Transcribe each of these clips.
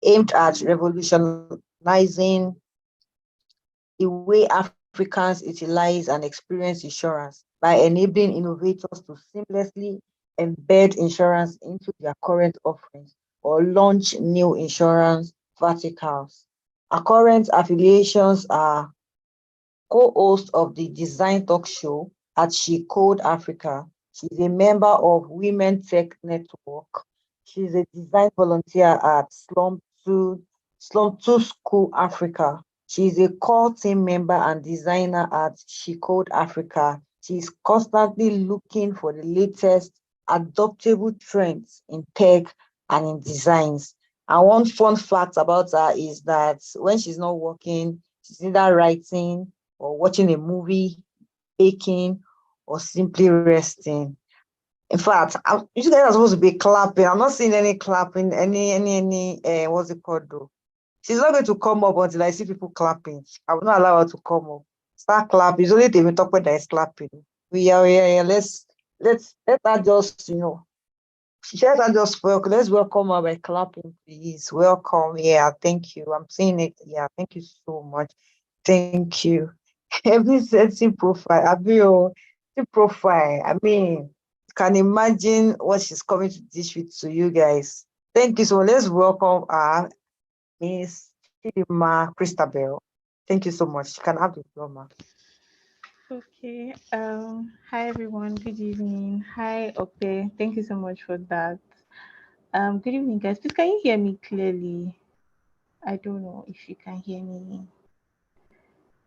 aimed at revolutionizing the way Africans utilize and experience insurance by enabling innovators to seamlessly embed insurance into their current offerings or launch new insurance verticals. Our current affiliations are co-host of the Design Talk Show at She Code Africa. She's a member of Women Tech Network. She's a design volunteer at Slum 2 School Africa. She's a core team member and designer at She Code Africa. She's constantly looking for the latest adoptable trends in tech and in designs. And one fun fact about her is that when she's not working, she's either writing or watching a movie, baking, or simply resting. In fact, you guys are supposed to be clapping. I'm not seeing any clapping, what's it called though? She's not going to come up until I see people clapping. I will not allow her to come up. Start clapping. It's only David Tokwe that is clapping. We are. Let her just, let her just welcome. Let's welcome her by clapping, please. Welcome. Yeah, thank you. I'm seeing it. Yeah, thank you so much. Thank you. Every setting profile, the profile. I mean, you can imagine what she's coming to dish with to you guys. Thank you so much. Let's welcome Miss Chidima Christabel. Thank you so much. You can have the floor, ma. Okay. Hi everyone. Good evening. Hi, Ope. Thank you so much for that. Good evening, guys. Please, can you hear me clearly? I don't know if you can hear me.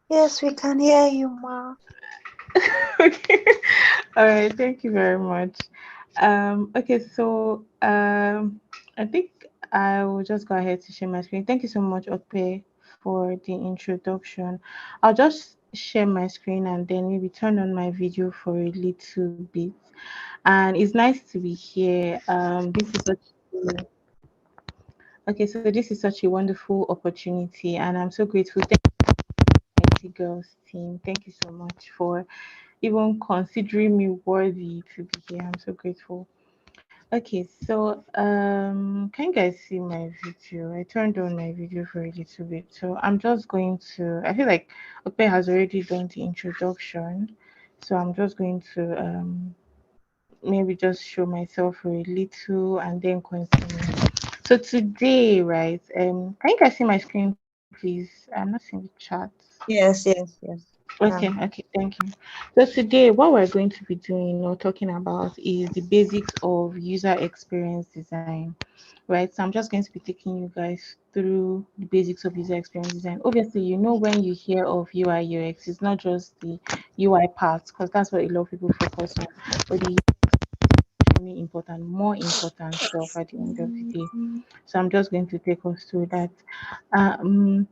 Yes, we can hear you, ma. Okay. All right. Thank you very much. Okay. I think I will just go ahead to share my screen. Thank you so much, Ope, for the introduction. I'll just share my screen and then maybe turn on my video for a little bit. And it's nice to be here. This is such a wonderful opportunity, and I'm so grateful. Thank you, IT Girls team. Thank you so much for even considering me worthy to be here. I'm so grateful. Okay, can you guys see my video? I turned on my video for a little bit, so I'm just going to. I feel like Ope has already done the introduction, so I'm just going to maybe just show myself for a little and then continue. So today, right? Can you guys see my screen, please? I'm not seeing the chat. Yes, yes, yes. Okay, okay, thank you. So today, what we're going to be doing or talking about is the basics of user experience design, right? So I'm just going to be taking you guys through the basics of user experience design. Obviously, you know when you hear of UI UX, it's not just the UI part because that's what a lot of people focus on, but the important, more important stuff at the end of the day. So I'm just going to take us through that. Um,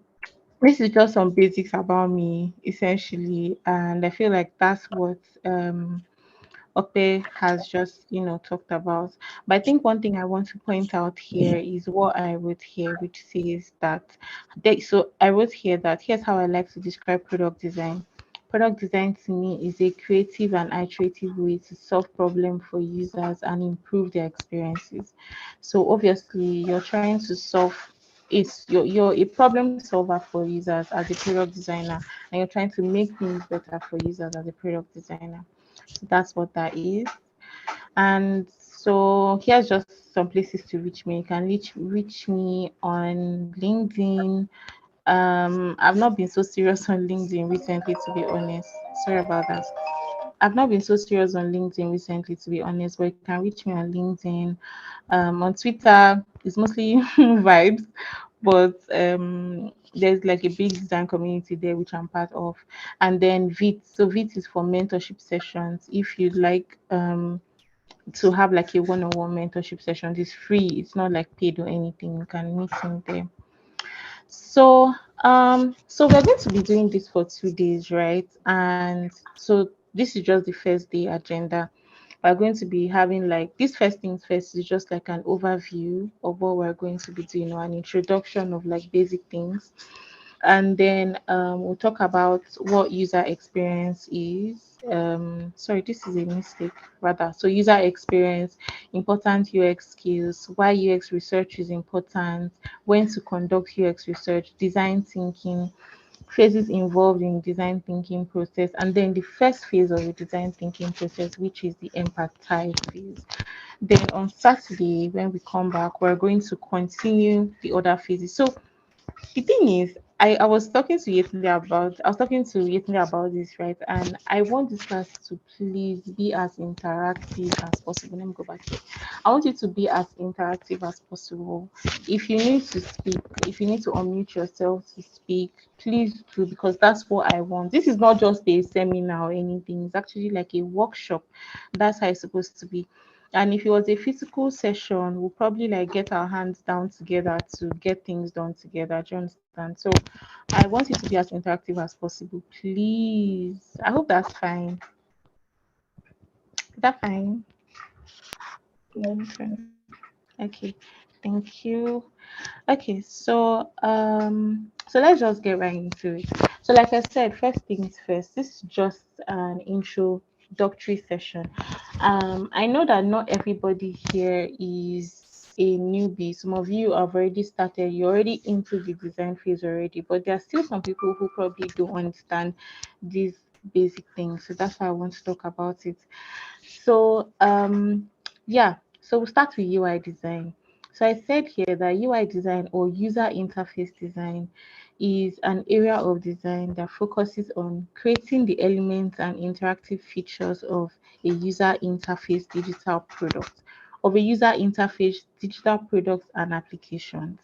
this is just some basics about me, essentially, and I feel like that's what Ope has just, talked about. But I think one thing I want to point out here is what I wrote here, which says that so I wrote here that here's how I like to describe product design. Product design to me is a creative and iterative way to solve problems for users and improve their experiences. So obviously you're trying to solve you're a problem solver for users as a product designer, and you're trying to make things better for users as a product designer. So that's what that is. And so here's just some places to reach me. You can reach me on LinkedIn. I've not been so serious on LinkedIn recently, to be honest. Sorry about that. I've not been so serious on LinkedIn recently, to be honest, but you can reach me on LinkedIn. On Twitter, it's mostly vibes, but there's like a big design community there, which I'm part of. And then VIT. So VIT is for mentorship sessions. If you'd like to have like a one-on-one mentorship session, it's free. It's not like paid or anything. You can meet me there. So we're going to be doing this for 2 days, right? And so this is just the first day agenda. We're going to be having like this first things first is just like an overview of what we're going to be doing or an introduction of like basic things. And then we'll talk about what user experience is. Sorry, this is a mistake rather. So user experience, important UX skills, why UX research is important, when to conduct UX research, design thinking, phases involved in design thinking process, and then the first phase of the design thinking process, which is the empathize phase. Then on Saturday, when we come back, we're going to continue the other phases. So the thing is, I was talking to Yetunde about I was talking to Yetunde about this, right? And I want this class to please be as interactive as possible. Let me go back here. I want you to be as interactive as possible. If you need to speak, if you need to unmute yourself to speak, please do, because that's what I want. This is not just a seminar or anything, it's actually like a workshop. That's how it's supposed to be. And if it was a physical session, we'll probably like get our hands down together to get things done together. Do you understand? So I want it to be as interactive as possible. Please. I hope that's fine. Is that fine? Okay. Okay. Thank you. Okay, so let's just get right into it. So like I said, first things first, this is just an introductory session. I know that not everybody here is a newbie. Some of you have already started, you're already into the design phase already, but there are still some people who probably don't understand these basic things. So that's why I want to talk about it. So yeah, so we'll start with UI design. So I said here that UI design or user interface design is an area of design that focuses on creating the elements and interactive features of a user interface digital product, of a user interface digital products and applications.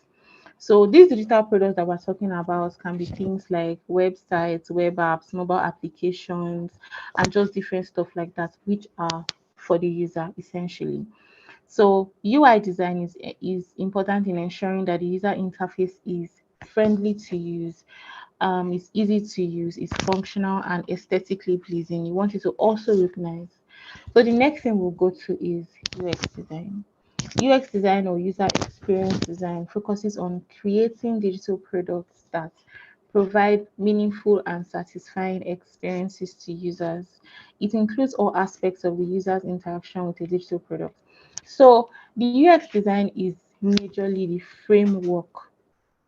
So these digital products that we're talking about can be things like websites, web apps, mobile applications, and just different stuff like that, which are for the user essentially. So UI design is important in ensuring that the user interface is friendly to use, it's easy to use, it's functional and aesthetically pleasing. You want it to also look nice. So the next thing we'll go to is UX design. UX design or user experience design focuses on creating digital products that provide meaningful and satisfying experiences to users. It includes all aspects of the user's interaction with a digital product. So, the UX design is majorly the framework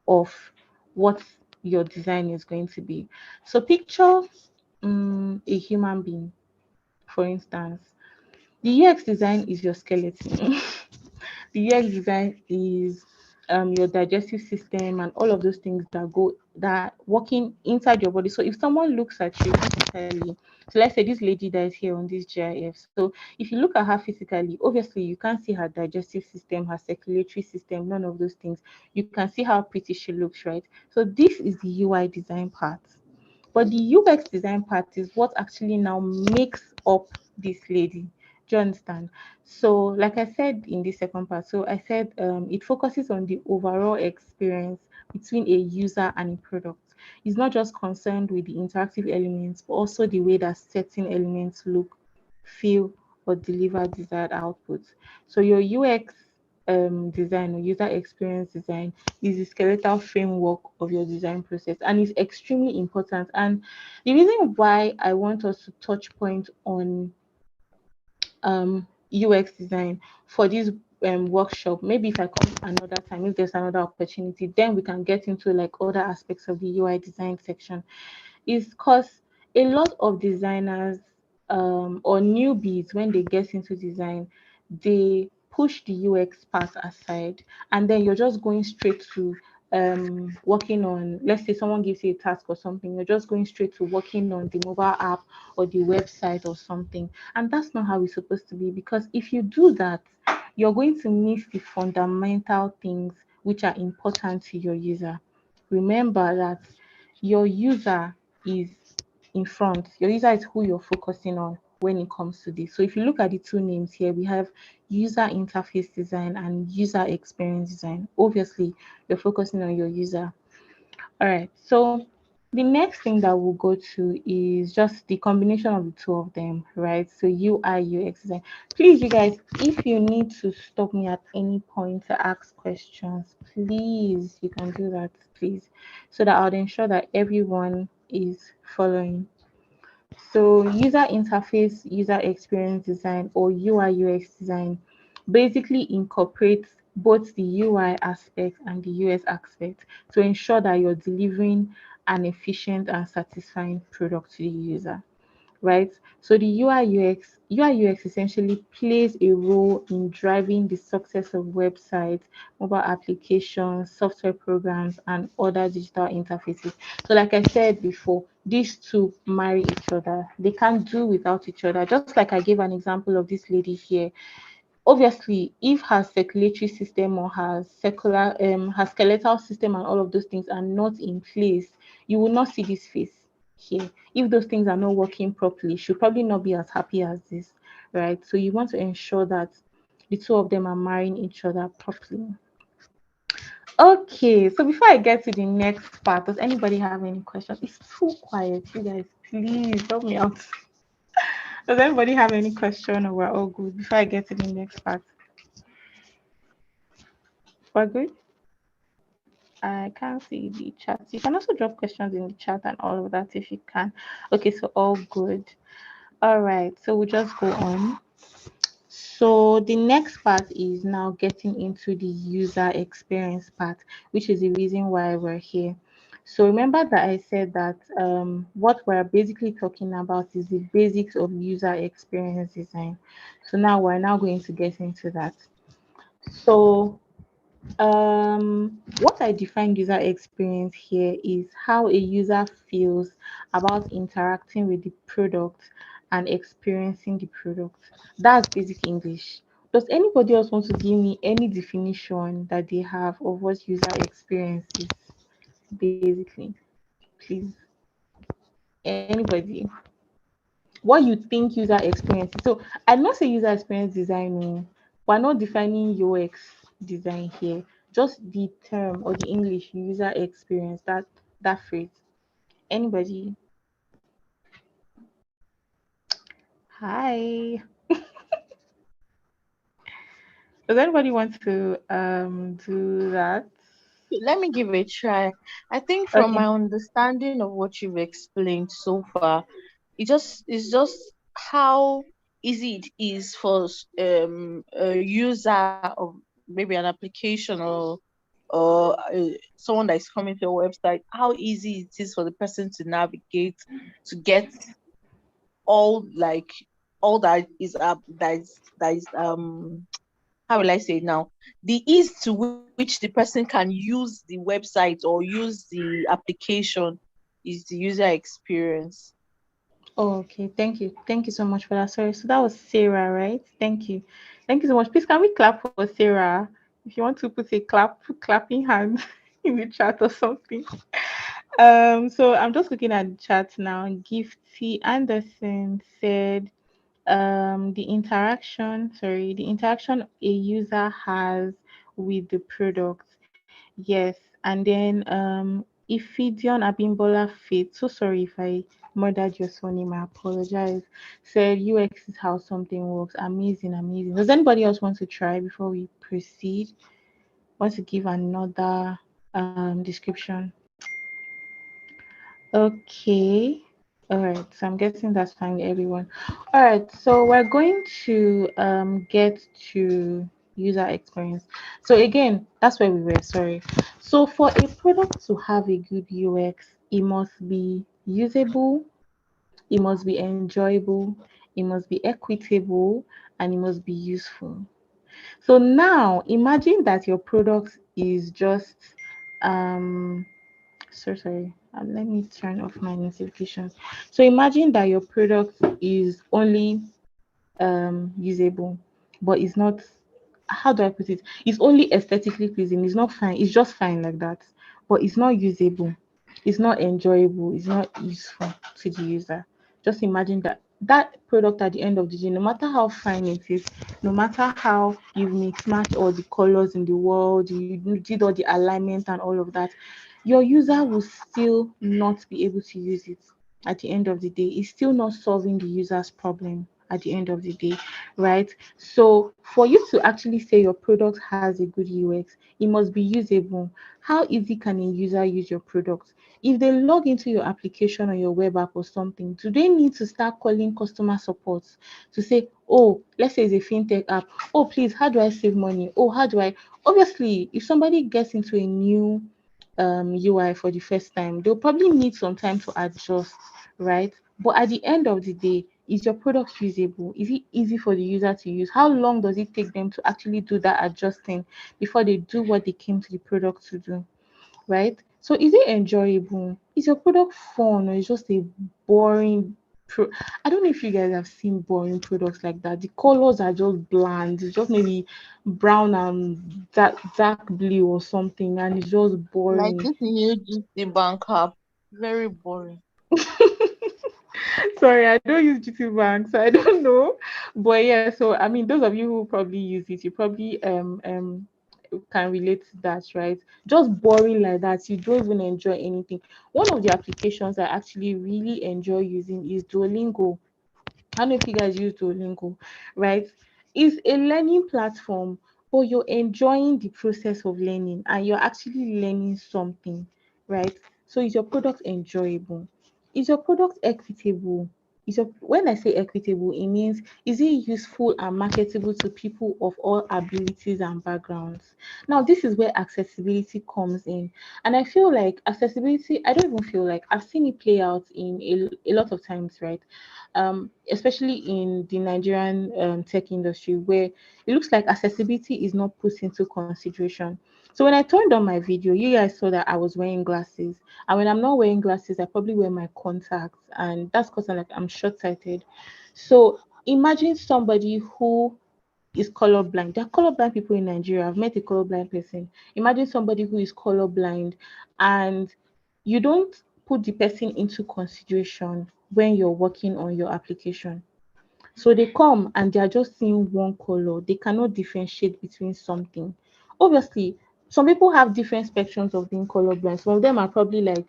of what your design is going to be. So, picture a human being, for instance. The UX design is your skeleton. The UX design is your digestive system and all of those things that working inside your body. So if someone looks at you physically, so let's say this lady that is here on this GIF. So if you look at her physically, obviously you can't see her digestive system, her circulatory system, none of those things. You can see how pretty she looks, right? So this is the UI design part. But the UX design part is what actually now makes up this lady. Do you understand? So, like I said in the second part, so I said it focuses on the overall experience between a user and a product. It's not just concerned with the interactive elements, but also the way that certain elements look, feel, or deliver desired outputs. So, your UX design or user experience design is the skeletal framework of your design process and is extremely important. And the reason why I want us to touch point on UX design for this workshop. Maybe if I come another time, if there's another opportunity, then we can get into like other aspects of the UI design section. Is because a lot of designers or newbies when they get into design, they push the UX part aside, and then you're just going straight to working on, let's say someone gives you a task or something, you're just going straight to working on the mobile app or the website or something. And that's not how it's supposed to be, because if you do that, you're going to miss the fundamental things which are important to your user. Remember that your user is in front. Your user is who you're focusing on when it comes to this. So if you look at the two names here, we have user interface design and user experience design. Obviously, you're focusing on your user. All right. So The next thing that we'll go to is just the combination of the two of them, right? So UI, UX design. Please, you guys, if you need to stop me at any point to ask questions, please, you can do that, please, so that I'll ensure that everyone is following. So user interface, user experience design, or UI UX design basically incorporates both the UI aspect and the UX aspect to ensure that you're delivering an efficient and satisfying product to the user, right? So the UI UX essentially plays a role in driving the success of websites, mobile applications, software programs, and other digital interfaces. So, like I said before, these two marry each other. They can't do without each other. Just like I gave an example of this lady here. Obviously, if her circulatory system or her skeletal system and all of those things are not in place, you will not see this face here. If those things are not working properly, she'll probably not be as happy as this, right? So you want to ensure that the two of them are marrying each other properly. Okay, so before I get to the next part, does anybody have any questions? It's too quiet, you guys. Please help me out. Does anybody have any question, or we're all good before I get to the next part? We're good. I can't see the chat. You can also drop questions in the chat and all of that if you can. Okay, so all good. All right, so we'll just go on. So the next part is now getting into the user experience part, which is the reason why we're here. So remember that I said that what we're basically talking about is the basics of user experience design. So now we're now going to get into that. So what I define user experience here is how a user feels about interacting with the product and experiencing the product. That's basic English. Does anybody else want to give me any definition that they have of what user experience is? Basically, please. Anybody? What you think user experience is? So I not say user experience design. Oh. We're not defining UX design here. Just the term or the English user experience. That phrase. Anybody? Hi. Does anybody want to do that? Let me give it a try. I think from Okay. my understanding of what you've explained so far, it's just how easy it is for a user of maybe an application or someone that is coming to your website, how easy it is for the person to navigate, to get all like all that is up that is how will I say it now? The ease to which the person can use the website or use the application is the user experience. Oh, okay. Thank you. Thank you so much for that. Sorry. So that was Sarah, right? Thank you. Thank you so much. Please can we clap for Sarah? If you want to put a put clapping hand in the chat or something. So I'm just looking at the chat now. Gifty Anderson said the interaction a user has with the product. Yes. And then Ifidion Abimbola Fit, so sorry if I murdered your surname, I apologize. Said UX is how something works. Amazing, amazing. Does anybody else want to try before we proceed? Want to give another description? Okay. All right. So I'm guessing that's fine with everyone. All right. So we're going to get to user experience. So again, that's where we were. Sorry. So for a product to have a good UX, it must be usable, it must be enjoyable, it must be equitable, and it must be useful. So now imagine that your product is just so sorry. Let me turn off my notifications. So imagine that your product is only usable, but it's not. How do I put it? It's only aesthetically pleasing. It's not fine. It's just fine like that, but it's not usable. It's not enjoyable. It's not useful to the user. Just imagine that product at the end of the day, no matter how fine it is, no matter how you've mixed matched all the colors in the world, you did all the alignment and all of that, your user will still not be able to use it at the end of the day. It's still not solving the user's problem at the end of the day, right? So for you to actually say your product has a good UX, it must be usable. How easy can a user use your product? If they log into your application or your web app or something, do they need to start calling customer support to say, oh, let's say it's a fintech app, oh, please, how do I save money? Oh, how do I? Obviously, if somebody gets into a new UI for the first time, they'll probably need some time to adjust, right? But at the end of the day, is your product usable? Is it easy for the user to use? How long does it take them to actually do that adjusting before they do what they came to the product to do, right? So is it enjoyable? Is your product fun, or is just a boring I don't know if you guys have seen boring products like that. The colors are just bland. It's just maybe brown and dark blue or something, and it's just Like boring. this new GT bank app, very boring. Sorry, I don't use GT Bank, so I don't know. But yeah, so I mean, those of you who probably use it, you probably can relate to that, right? Just boring like that. You don't even enjoy anything. One of the applications I actually really enjoy using is Duolingo. I don't know if you guys use Duolingo, right? It's a learning platform, but you're enjoying the process of learning and you're actually learning something, right? So is your product enjoyable? Is your product equitable? When I say equitable, it means is it useful and marketable to people of all abilities and backgrounds? Now, this is where accessibility comes in. And I feel like accessibility, I don't even feel like I've seen it play out in a lot of times, right? Especially in the Nigerian tech industry, where it looks like accessibility is not put into consideration. So when I turned on my video, you guys saw that I was wearing glasses, and when I'm not wearing glasses, I probably wear my contacts, and that's because I'm short-sighted. So imagine somebody who is colorblind. There are colorblind people in Nigeria. I've met a colorblind person. Imagine somebody who is colorblind and you don't put the person into consideration when you're working on your application. So they come and they are just seeing one color. They cannot differentiate between something. Obviously, some people have different spectrums of being colorblind. Some of them are probably like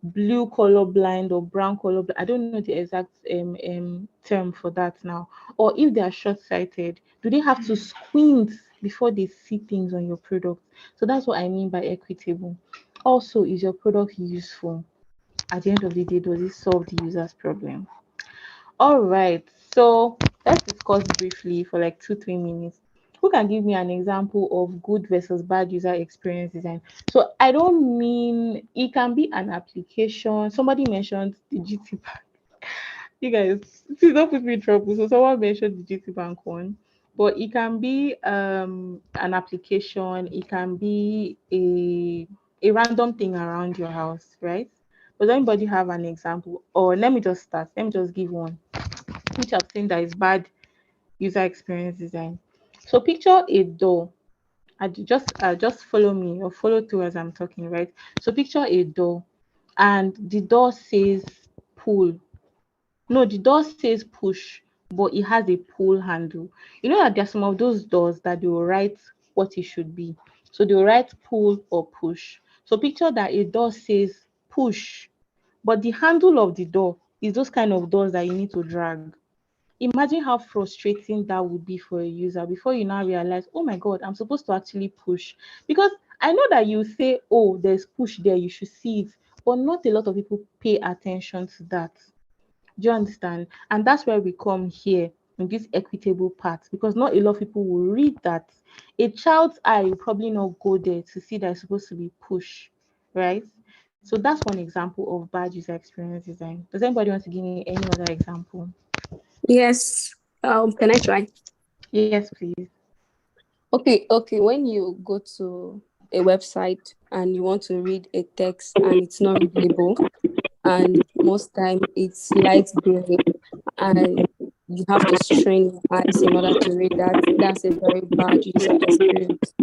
blue colorblind or brown colorblind. I don't know the exact term for that now. Or if they are short-sighted, do they have to squint before they see things on your product? So that's what I mean by equitable. Also, is your product useful? At the end of the day, does it solve the user's problem? All right, so let's discuss briefly for like 2-3 minutes. Who can give me an example of good versus bad user experience design? So I don't mean it can be an application. Somebody mentioned the GT Bank. You guys, please don't put me in trouble. So someone mentioned the GT Bank one, but it can be an application. It can be a random thing around your house, right? Does anybody have an example? Or let me just start. Let me just give one which I've seen that is bad user experience design. So picture a door. Just follow me or follow through as I'm talking, right? So picture a door, and the door says pull. No, the door says push, but it has a pull handle. You know that there are some of those doors that they will write what it should be. So they will write pull or push. So picture that a door says push, but the handle of the door is those kind of doors that you need to drag. Imagine how frustrating that would be for a user before you now realize, oh my God, I'm supposed to actually push. Because I know that you say, oh, there's push there, you should see it. But not a lot of people pay attention to that. Do you understand? And that's where we come here in this equitable part because not a lot of people will read that. A child's eye will probably not go there to see that it's supposed to be push, right? So that's one example of bad user experience design. Does anybody want to give me any other example? Yes. Can I try? Yes, please. Okay. When you go to a website and you want to read a text and it's not readable, and most time it's light gray, and you have to strain your eyes in order to read that. That's a very bad user experience.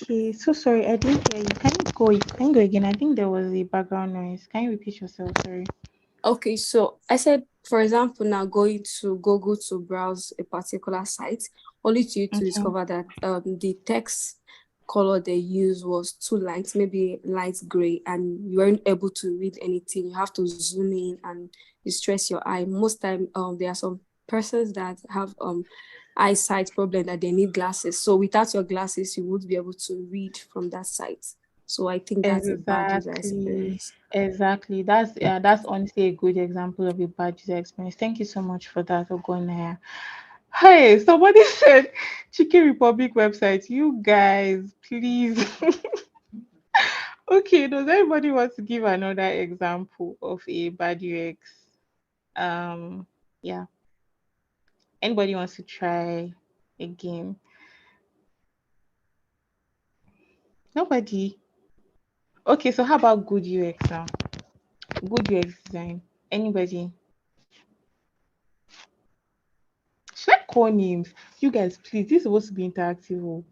Okay, so sorry, I didn't hear you. Can you go? Can you go again? I think there was a background noise. Can you repeat yourself? Sorry. Okay, so I said, for example, now going to Google to browse a particular site, only to you to Okay. discover that the text color they used was too light, maybe light gray, and you weren't able to read anything. You have to zoom in and you stress your eye. Most time, there are some persons that have eyesight problem that they need glasses. So without your glasses, you would be able to read from that sight. So I think that's a bad user Exactly. experience. Exactly. That's honestly a good example of a bad user experience. Thank you so much for that, Ogonaya. Hey, somebody said Chicken Republic website. You guys, please. Okay, does anybody want to give another example of a bad UX? Um, yeah. Anybody wants to try again? Nobody. Okay, so how about good UX now? Good UX design. Anybody? Should I call names? You guys, please. This is supposed to be interactive. Oh.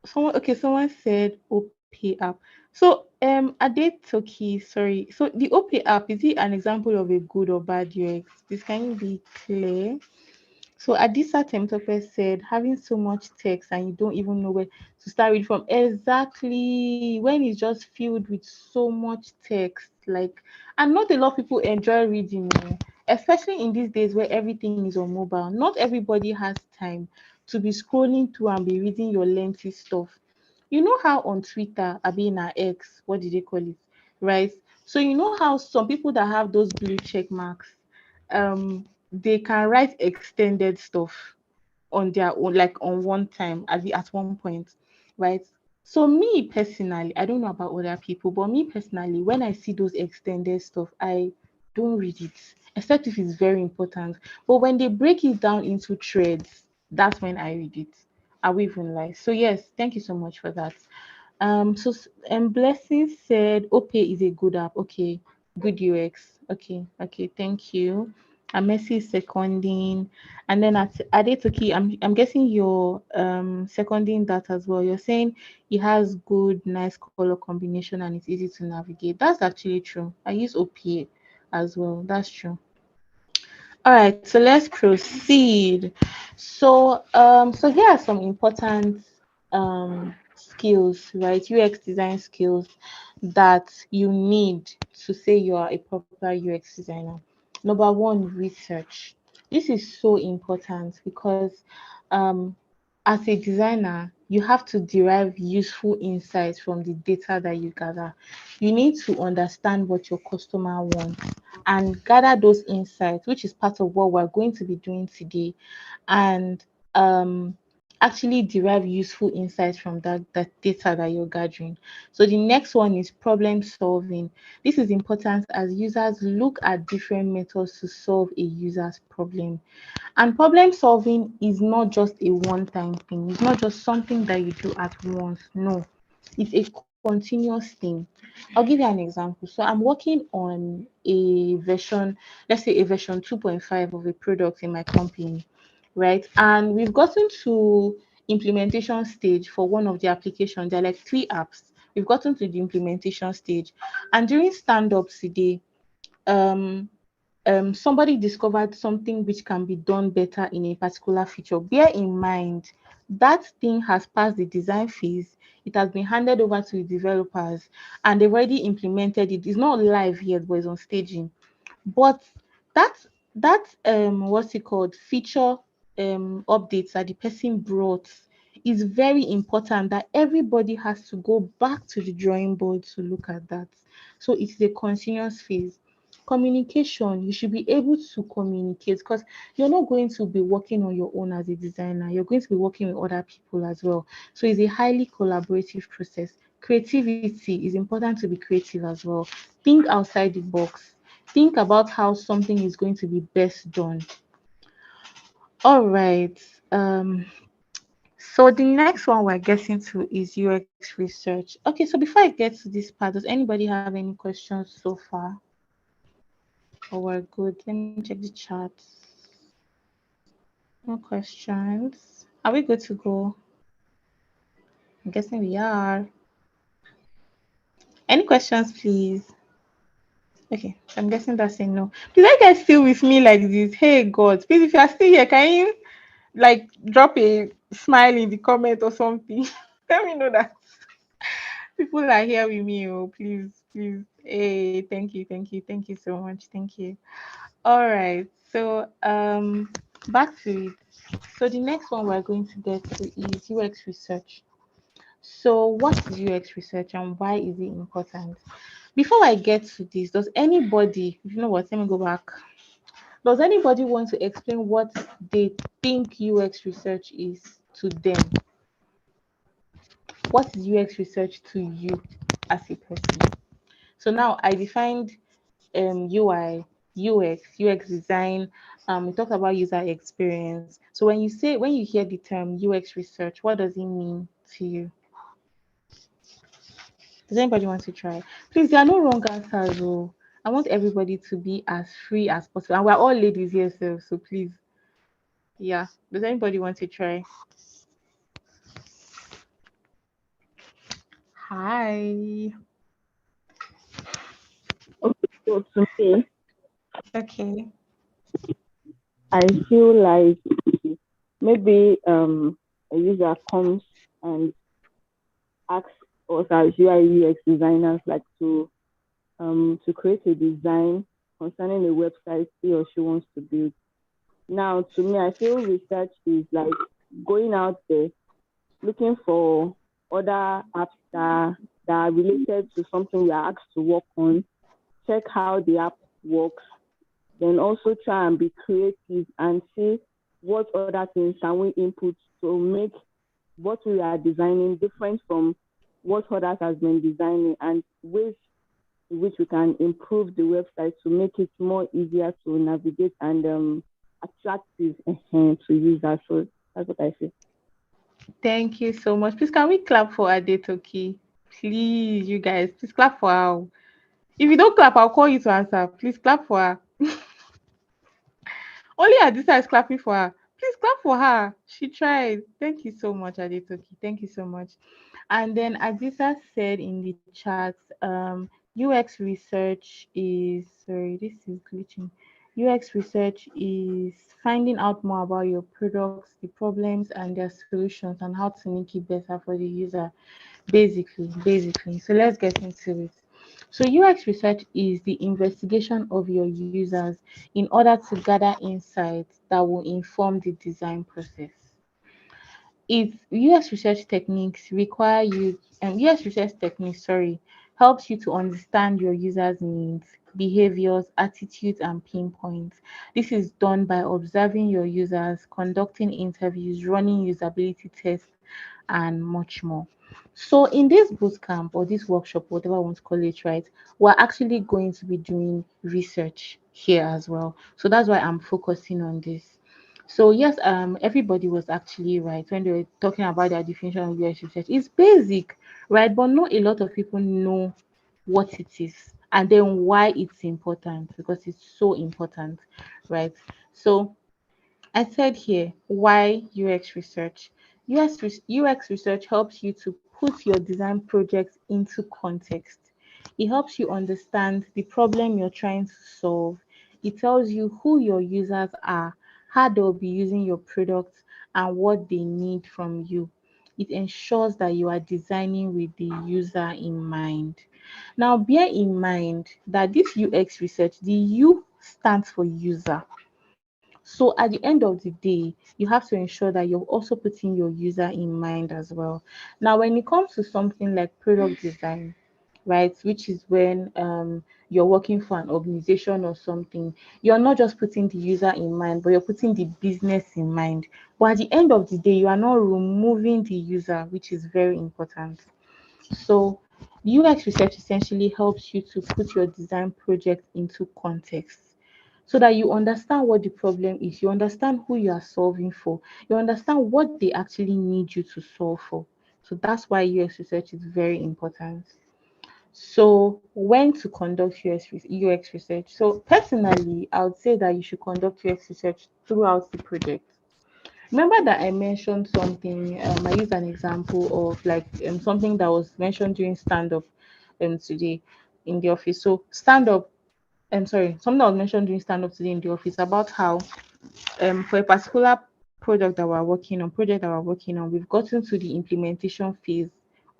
Someone said OP app. So Ade Toki, sorry. So the OP app, is it an example of a good or bad UX? This can you be clear? So Adisa Temtope said, having so much text and you don't even know where to start reading from. Exactly. When it's just filled with so much text, like, and not a lot of people enjoy reading, especially in these days where everything is on mobile. Not everybody has time to be scrolling through and be reading your lengthy stuff. You know how on Twitter, I mean, X, what did they call it? Right? So you know how some people that have those blue check marks, they can write extended stuff on their own, like on one time at one point, right? So me personally, I don't know about other people, but me personally, when I see those extended stuff, I don't read it, except if it's very important. But when they break it down into threads, that's when I read it. I will even lie. So yes, thank you so much for that. Blessing said OPay is a good app. Okay, good UX. Okay, thank you. And Messi is seconding, and then at Adetoki, I'm guessing you're seconding that as well. You're saying it has good, nice color combination and it's easy to navigate. That's actually true. I use OPA as well. That's true. All right, so let's proceed. So here are some important skills, right? UX design skills that you need to say you are a proper UX designer. Number one, research. This is so important because um, as a designer, you have to derive useful insights from the data that you gather. You need to understand what your customer wants and gather those insights, which is part of what we're going to be doing today, and um, actually derive useful insights from that data that you're gathering. So the next one is problem solving. This is important as users look at different methods to solve a user's problem. And problem solving is not just a one-time thing. It's not just something that you do at once. No, it's a continuous thing. I'll give you an example. So I'm working on a version, let's say a version 2.5 of a product in my company, right? And we've gotten to implementation stage for one of the applications. There are like three apps. We've gotten to the implementation stage. And during stand-ups today, um somebody discovered something which can be done better in a particular feature. Bear in mind that thing has passed the design phase, it has been handed over to the developers, and they've already implemented it. It's not live yet, but it's on staging. But that what's it called, feature updates that the person brought is very important, that everybody has to go back to the drawing board to look at that. So it's a continuous phase. Communication, you should be able to communicate, because you're not going to be working on your own as a designer, you're going to be working with other people as well. So it's a highly collaborative process. Creativity is important, to be creative as well. Think outside the box. Think about how something is going to be best done. All right. So the next one we're getting to is UX research. Okay, so before I get to this part, does anybody have any questions so far? Oh, we're good. Let me check the chat. No questions. Are we good to go? I'm guessing we are. Any questions, please? Okay, so I'm guessing that's a no. Please, are you guys still with me like this? Hey, God, please, if you are still here, can you like drop a smile in the comment or something? Let me know that people are here with me. Oh, please, please. Hey, thank you so much. Thank you. All right. So back to it. So the next one we're going to get to is UX research. So what is UX research and why is it important? Before I get to this, does anybody, you know what, let me go back. Does anybody want to explain what they think UX research is to them? What is UX research to you as a person? So now I defined UI, UX design. We talked about user experience. So when you hear the term UX research, what does it mean to you? Does anybody want to try? Please, there are no wrong answers. Oh. I want everybody to be as free as possible. And we're all ladies here, so please. Yeah. Does anybody want to try? Hi. Okay, so to me, Okay. I feel like maybe a user comes and asks us as UI UX designers like to create a design concerning a website he or she wants to build. Now, to me, I feel research is like going out there looking for other apps that are related to something we are asked to work on, check how the app works, then also try and be creative and see what other things can we input to make what we are designing different from what others has been designing, and ways in which we can improve the website to make it more easier to navigate and attractive to users. So that's what I feel. Thank you so much. Please, can we clap for Adetoki? Please, you guys, please clap for her. If you don't clap, I'll call you to answer. Please clap for her. Only Adisa is clapping for her. Please clap for her. She tried. Thank you so much, Adetoki. Thank you so much. And then Adisa said in the chat, UX research is sorry, this is glitching. UX research is finding out more about your products, the problems and their solutions and how to make it better for the user. Basically. So let's get into it. So UX research is the investigation of your users in order to gather insights that will inform the design process. If UX research techniques require you, and UX research techniques, sorry, helps you to understand your users' needs, behaviors, attitudes, and pinpoints. This is done by observing your users, conducting interviews, running usability tests, and much more. So in this bootcamp or this workshop, whatever I want to call it, right, we're actually going to be doing research here as well. So that's why I'm focusing on this. So yes, everybody was actually right when they were talking about their definition of UX research. It's basic, right? But not a lot of people know what it is and then why it's important because it's so important, right? So I said here, why UX research? UX research helps you to put your design project into context. It helps you understand the problem you're trying to solve. It tells you who your users are, how they'll be using your product, and what they need from you. It ensures that you are designing with the user in mind. Now, bear in mind that this UX research, the U stands for user. So at the end of the day, you have to ensure that you're also putting your user in mind as well. Now, when it comes to something like product design, right, which is when you're working for an organization or something, you're not just putting the user in mind, but you're putting the business in mind. But at the end of the day, you are not removing the user, which is very important. So UX research essentially helps you to put your design project into context so that you understand what the problem is, you understand who you are solving for, you understand what they actually need you to solve for. So that's why UX research is very important. So when to conduct UX research? So personally, I would say that you should conduct UX research throughout the project. Remember that I mentioned something, I used an example of like something that was mentioned during stand up today in the office. So stand up, I'm sorry, something that was mentioned during stand up today in the office about how for a particular project that we're working on, we've gotten to the implementation phase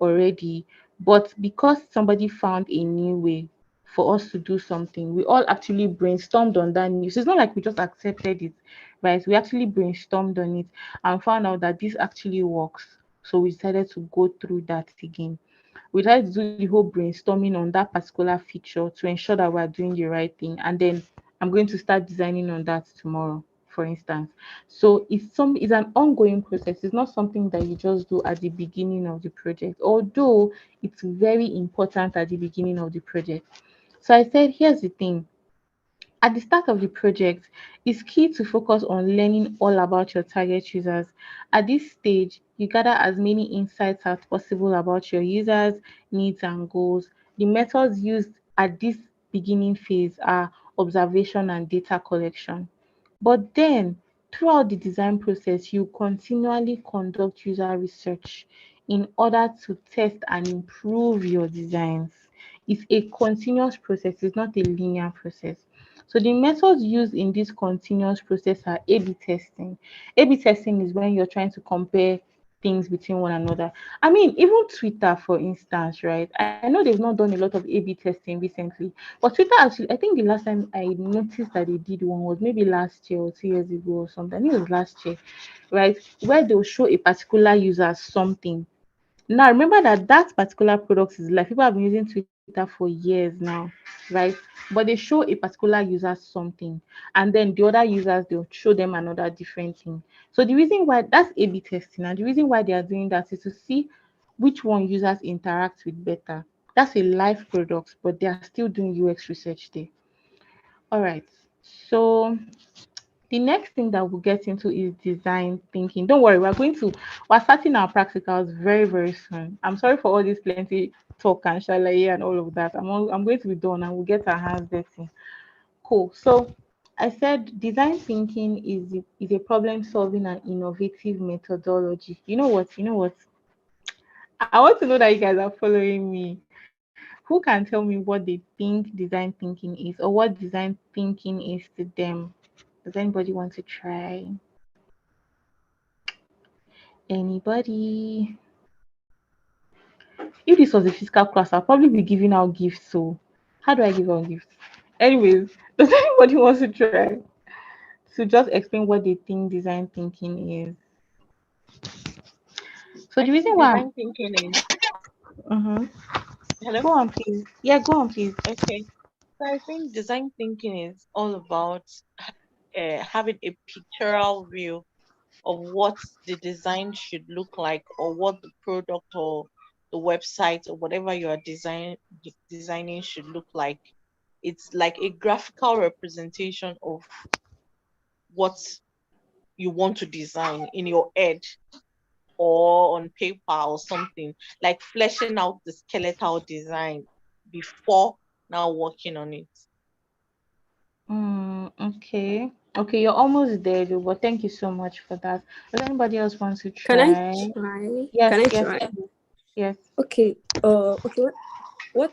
already. But because somebody found a new way for us to do something, we all actually brainstormed on that news. It's not like we just accepted it, right? We actually brainstormed on it and found out that this actually works. So we decided to go through that again. We tried to do the whole brainstorming on that particular feature to ensure that we're doing the right thing. And then I'm going to start designing on that tomorrow, for instance. So it's an ongoing process. It's not something that you just do at the beginning of the project, although it's very important at the beginning of the project. So I said, here's the thing. At the start of the project, it's key to focus on learning all about your target users. At this stage, you gather as many insights as possible about your users' needs and goals. The methods used at this beginning phase are observation and data collection. But then, throughout the design process, you continually conduct user research in order to test and improve your designs. It's a continuous process, it's not a linear process. So the methods used in this continuous process are A/B testing. A/B testing is when you're trying to compare things between one another. I mean, even Twitter, for instance, right? I know they've not done a lot of A/B testing recently, but Twitter actually, I think the last time I noticed that they did one was maybe last year or 2 years ago or something. I think it was last year, right? Where they'll show a particular user something. Now remember that that particular product is like people have been using Twitter for years now, right? But they show a particular user something, and then the other users they'll show them another different thing. So the reason why that's A/B testing, and the reason why they are doing that is to see which one users interact with better. That's a live product, but they are still doing UX research there. All right. So the next thing that we'll get into is design thinking. Don't worry, we're starting our practicals very, very soon. I'm sorry for all this plenty talk and shalaye and all of that. I'm going to be done and we'll get our hands dirty. Cool. So I said design thinking is a problem solving and innovative methodology. You know what? I want to know that you guys are following me. Who can tell me what they think design thinking is, or what design thinking is to them? Does anybody want to try? Anybody? If this was a physical class, I'll probably be giving out gifts. So, how do I give out gifts? Anyways, does anybody want to try to just explain what they think design thinking is? So, I the reason think why design thinking is uh hello. go on, please. Yeah, go on, please. Okay, so I think design thinking is all about having a pictorial view of what the design should look like, or what the product or the website or whatever you are designing should look like. It's like a graphical representation of what you want to design in your head or on paper or something, like fleshing out the skeletal design before now working on it. Okay. Okay, you're almost there, though, but thank you so much for that. Does anybody else want to Can I try? try? Yes, Can I yes, try? please. Yes. Okay. Okay. What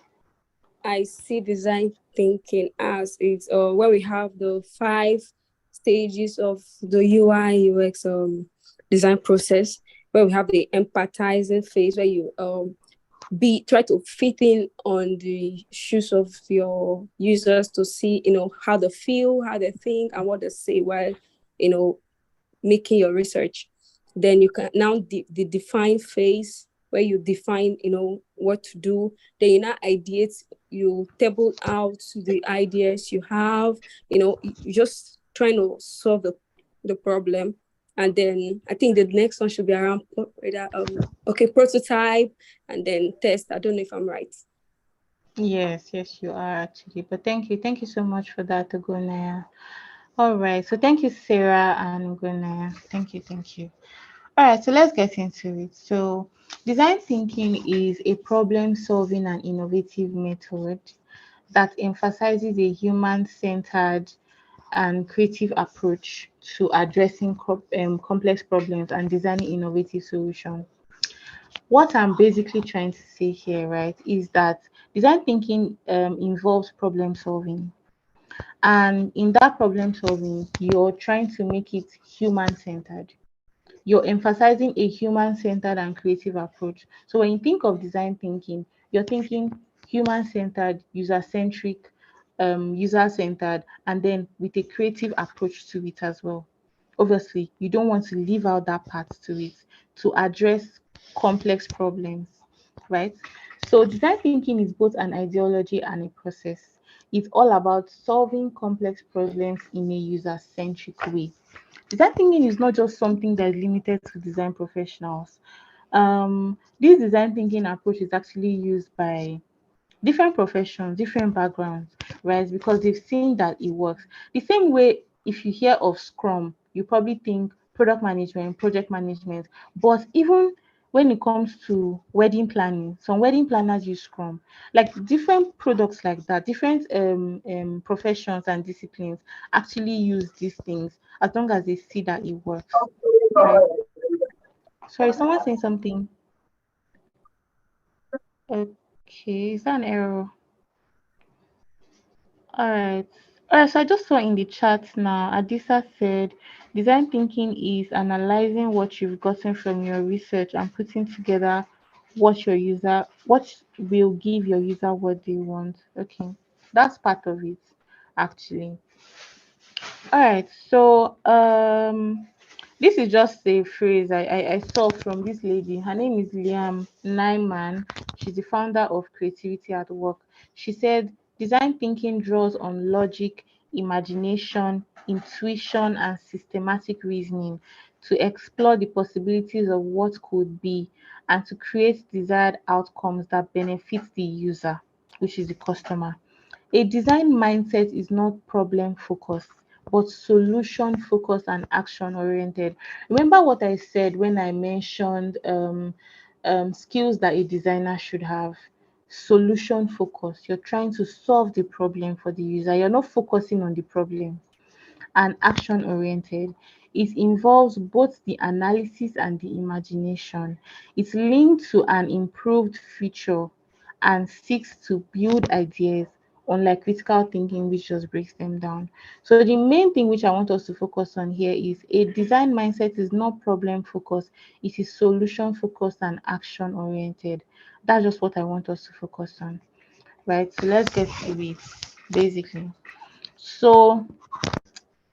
I see design thinking as is where we have the 5 stages of the UI UX design process, where we have the empathizing phase where you be try to fit in on the shoes of your users to see how they feel, how they think, and what they say while you know making your research. Then you can now the define phase where you define what to do. Then you now ideate, you table out the ideas you have. You just trying to solve the problem. And then I think the next one should be around okay, prototype, and then test. I don't know if I'm right. Yes, yes, you are actually. But thank you so much for that, Ogunaya. All right, so thank you, Sarah and Ogunaya. Thank you. All right, so let's get into it. So, design thinking is a problem-solving and innovative method that emphasizes a human-centered and creative approach to addressing complex problems and designing innovative solutions. What I'm basically trying to say here, right, is that design thinking involves problem solving. And in that problem solving, you're trying to make it human centered. You're emphasizing a human centered and creative approach. So when you think of design thinking, you're thinking human centered, user centered, and then with a creative approach to it as well. Obviously, you don't want to leave out that part to it to address complex problems, right? So design thinking is both an ideology and a process. It's all about solving complex problems in a user centric way. Design thinking is not just something that is limited to design professionals. This design thinking approach is actually used by different professions, different backgrounds, right? Because they've seen that it works. The same way, if you hear of Scrum, you probably think product management, project management. But even when it comes to wedding planning, some wedding planners use Scrum. Like different products like that, different professions and disciplines actually use these things as long as they see that it works, right? Sorry, someone saying something. Okay, is that an error? All right. All right, so I just saw in the chat now, Adisa said, design thinking is analyzing what you've gotten from your research and putting together what will give your user what they want. Okay, that's part of it, actually. All right, so this is just a phrase I saw from this lady. Her name is Liam Nyman. She's the founder of Creativity at Work. She said, design thinking draws on logic, imagination, intuition, and systematic reasoning to explore the possibilities of what could be and to create desired outcomes that benefit the user, which is the customer. A design mindset is not problem focused, but solution focused and action oriented. Remember what I said when I mentioned skills that a designer should have? Solution focused. You're trying to solve the problem for the user, you're not focusing on the problem. And action oriented. It involves both the analysis and the imagination. It's linked to an improved future and seeks to build ideas, unlike critical thinking, which just breaks them down. So, the main thing which I want us to focus on here is a design mindset is not problem focused, it is solution focused and action oriented. That's just what I want us to focus on, right? So, let's get to it basically. So,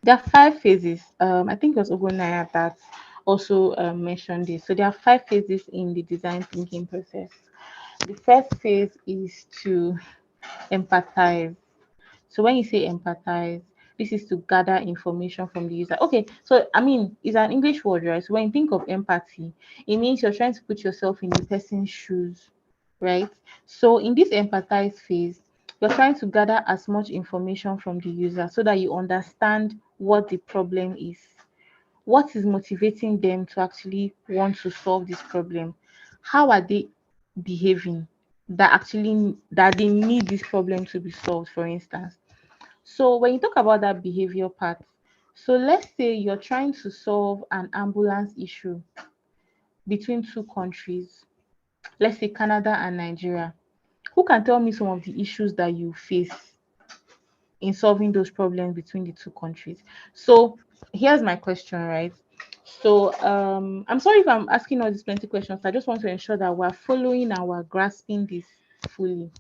there are five phases. I think it was Ogonaya that also mentioned this. So there are five phases in the design thinking process. The first phase is to empathize. So when you say empathize, this is to gather information from the user. Okay, so I mean, it's an English word, right? So when you think of empathy, it means you're trying to put yourself in the person's shoes, right? So in this empathize phase, you're trying to gather as much information from the user so that you understand what the problem is. What is motivating them to actually want to solve this problem? How are they behaving that they need this problem to be solved, for instance? So when you talk about that behavior part, so let's say you're trying to solve an ambulance issue between two countries, let's say Canada and Nigeria. Who can tell me some of the issues that you face in solving those problems between the two countries? So here's my question, right? So I'm sorry if I'm asking all these plenty questions. I just want to ensure that we're following and we're grasping this fully.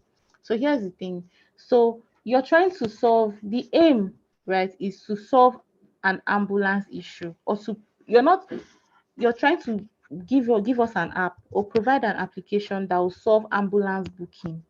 So here's the thing. So you're trying to solve the aim, right, is to solve an ambulance issue. Or to you're not you're trying to give us an app or provide an application that will solve ambulance booking,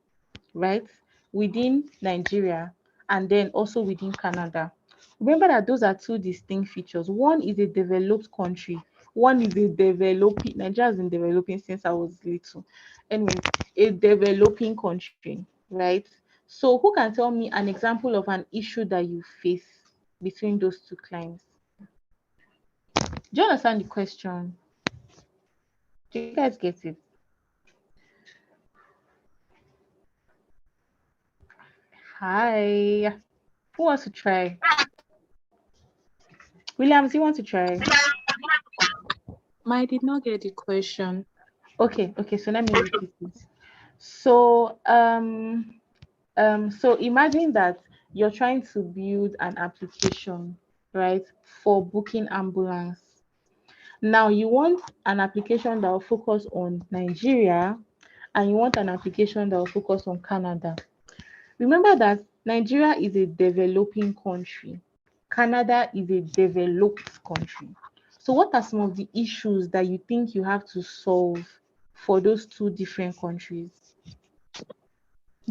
right, within Nigeria and then also within Canada. Remember that those are two distinct features. One is a developed country, one is a developing. Nigeria has been developing since I was little. Anyway, a developing country, right? So, who can tell me an example of an issue that you face between those two claims? Do you understand the question? Do you guys get it? Hi. Who wants to try? Williams, you want to try? I did not get the question. Okay, so let me repeat it. So so imagine that you're trying to build an application, right, for booking ambulance. Now you want an application that will focus on Nigeria and you want an application that will focus on Canada. Remember that Nigeria is a developing country. Canada is a developed country. So what are some of the issues that you think you have to solve for those two different countries? Do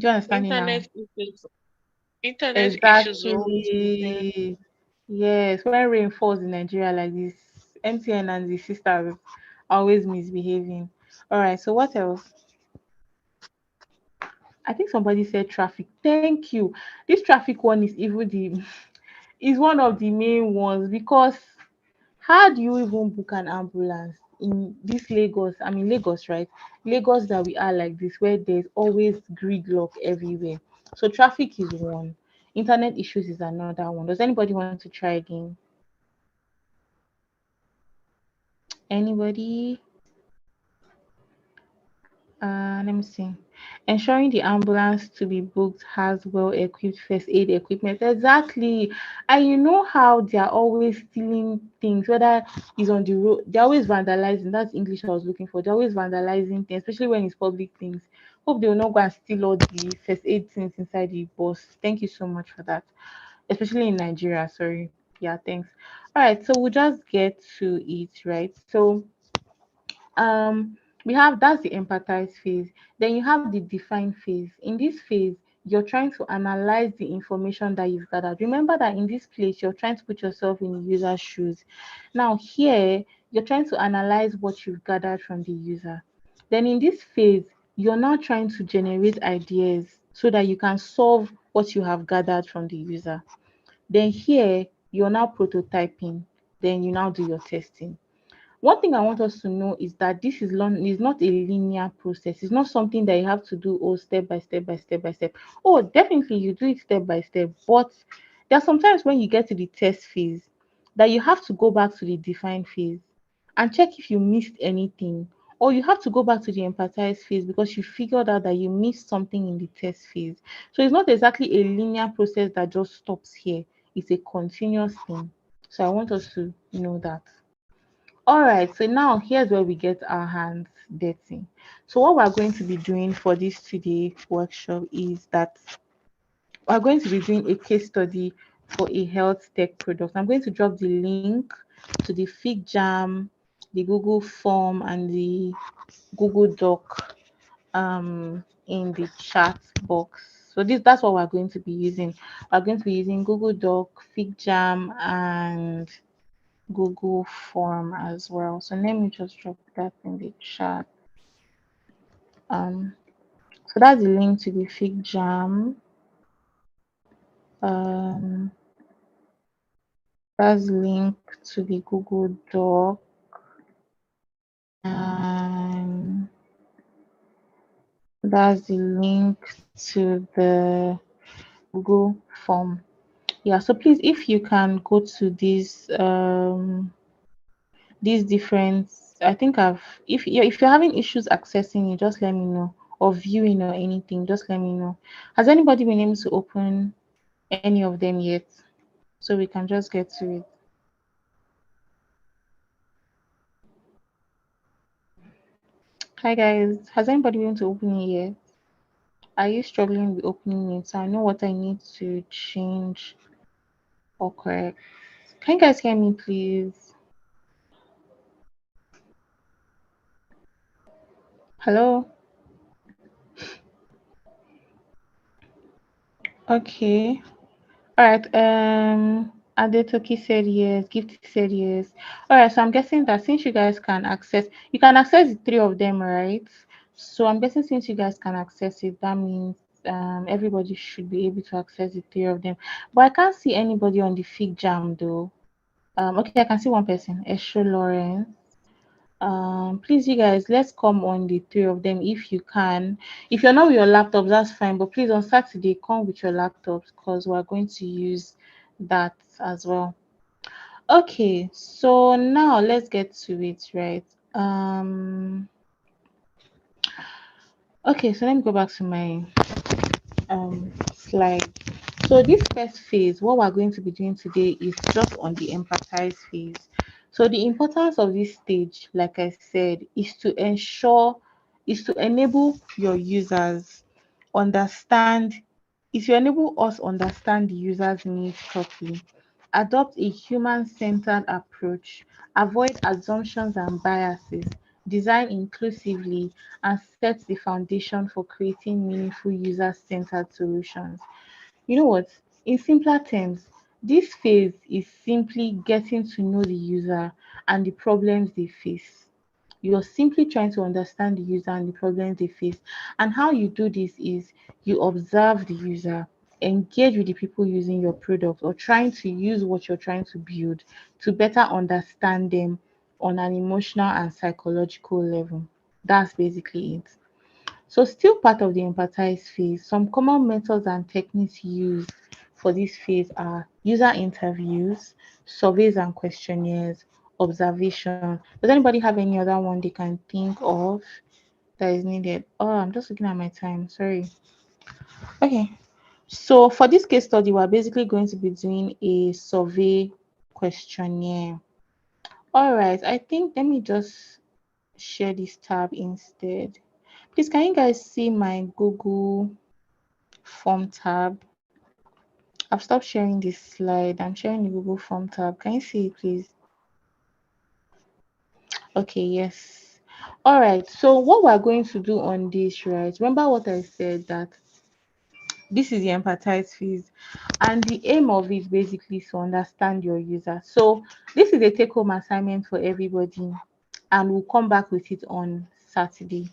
you understand it now? Internet issues. Internet issues won't be Exactly. Yes, when rain falls in Nigeria like this, MTN and the sisters always misbehaving. All right, so what else? I think somebody said traffic. Thank you. This traffic one is even the is one of the main ones because how do you even book an ambulance in this Lagos? I mean Lagos, right? Lagos that we are like this, where there's always gridlock everywhere. So traffic is one. Internet issues is another one. Does anybody want to try again? Anybody? Let me see. Ensuring the ambulance to be booked has well-equipped first aid equipment. Exactly. And you know how they are always stealing things, whether it's on the road, they're always vandalizing. That's English I was looking for. They're always vandalizing things, especially when it's public things. Hope they will not go and steal all the first aid things inside the bus. Thank you so much for that. Especially in Nigeria. Sorry. Yeah, thanks. All right, so we'll just get to it, right? So um we have that's the empathize phase. Then you have the define phase. In this phase, you're trying to analyze the information that you've gathered. Remember that in this place you're trying to put yourself in the user's shoes. Now here you're trying to analyze what you've gathered from the user. Then in this phase, you're now trying to generate ideas so that you can solve what you have gathered from the user. Then here you're now prototyping. Then you now do your testing. One thing I want us to know is that this is not a linear process. It's not something that you have to do step by step by step by step. Oh, definitely you do it step by step, but there are sometimes when you get to the test phase that you have to go back to the define phase and check if you missed anything, or you have to go back to the empathize phase because you figured out that you missed something in the test phase. So it's not exactly a linear process that just stops here. It's a continuous thing. So I want us to know that. All right, so now here's where we get our hands dirty. So what we're going to be doing for this today workshop is that we're going to be doing a case study for a health tech product. I'm going to drop the link to the Fig Jam, the Google form, and the Google Doc in the chat box. So that's what we're going to be using. We're going to be using Google Doc, Fig Jam, and Google form as well. So let me just drop that in the chat. Um, so that's the link to the Fig Jam. Um, that's the link to the Google Doc. And that's the link to the Google form. Yeah, so please, if you can go to these different, I think if you're having issues accessing it, just let me know, or viewing or anything, just let me know. Has anybody been able to open any of them yet, so we can just get to it? Hi guys, has anybody been able to open it yet? Are you struggling with opening it? So I know what I need to change or correct. Can you guys hear me please? Hello? Okay. All right. Adetoki said yes. Gift said yes. All right. So I'm guessing that since you guys you can access the three of them, right? So I'm guessing since you guys can access it, that means everybody should be able to access the three of them. But I can't see anybody on the Fig Jam though. Okay, I can see one person, Esho Lawrence. Please you guys, let's come on the three of them if you can. If you're not with your laptops, that's fine, but please on Saturday come with your laptops because we're going to use that as well. Okay, so now let's get to it, right? Okay, so let me go back to my slide. So this first phase, what we're going to be doing today is just on the empathize phase. So the importance of this stage, like I said, is to enable your users understand, is to enable us understand the user's needs properly, adopt a human-centered approach, avoid assumptions and biases, design inclusively, and set the foundation for creating meaningful user-centered solutions. You know what? In simpler terms, this phase is simply getting to know the user and the problems they face. You're simply trying to understand the user and the problems they face. And how you do this is you observe the user, engage with the people using your product or trying to use what you're trying to build to better understand them on an emotional and psychological level. That's basically it. So still part of the empathize phase, some common methods and techniques used for this phase are user interviews, surveys and questionnaires, observation. Does anybody have any other one they can think of that is needed? Oh, I'm just looking at my time. Sorry. Okay. So for this case study, we're basically going to be doing a survey questionnaire. All right. I think let me just share this tab instead. Please, can you guys see my Google Form tab? I've stopped sharing this slide. I'm sharing the Google Form tab. Can you see it, please? Okay, yes. All right. So what we're going to do on this, right? Remember what I said that this is the empathize phase, and the aim of it basically is to understand your user. So this is a take-home assignment for everybody, and we'll come back with it on Saturday.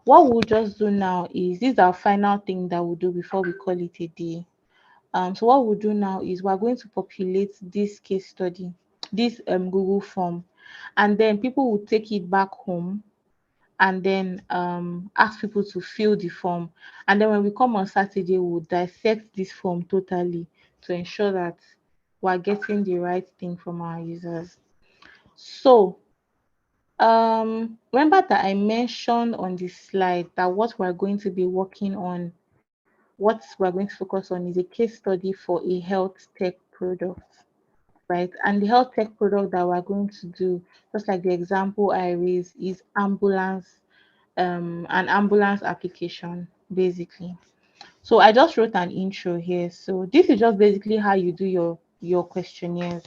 What we'll just do now is this is our final thing that we'll do before we call it a day. So what we'll do now is we're going to populate this case study, this Google form, and then people will take it back home and then ask people to fill the form. And then when we come on Saturday, we'll dissect this form totally to ensure that we're getting the right thing from our users. So remember that I mentioned on the slide that what we're going to be working on, what we're going to focus on is a case study for a health tech product, right? And the health tech product that we're going to do, just like the example I raised, is an ambulance application, basically. So I just wrote an intro here. So this is just basically how you do your questionnaires.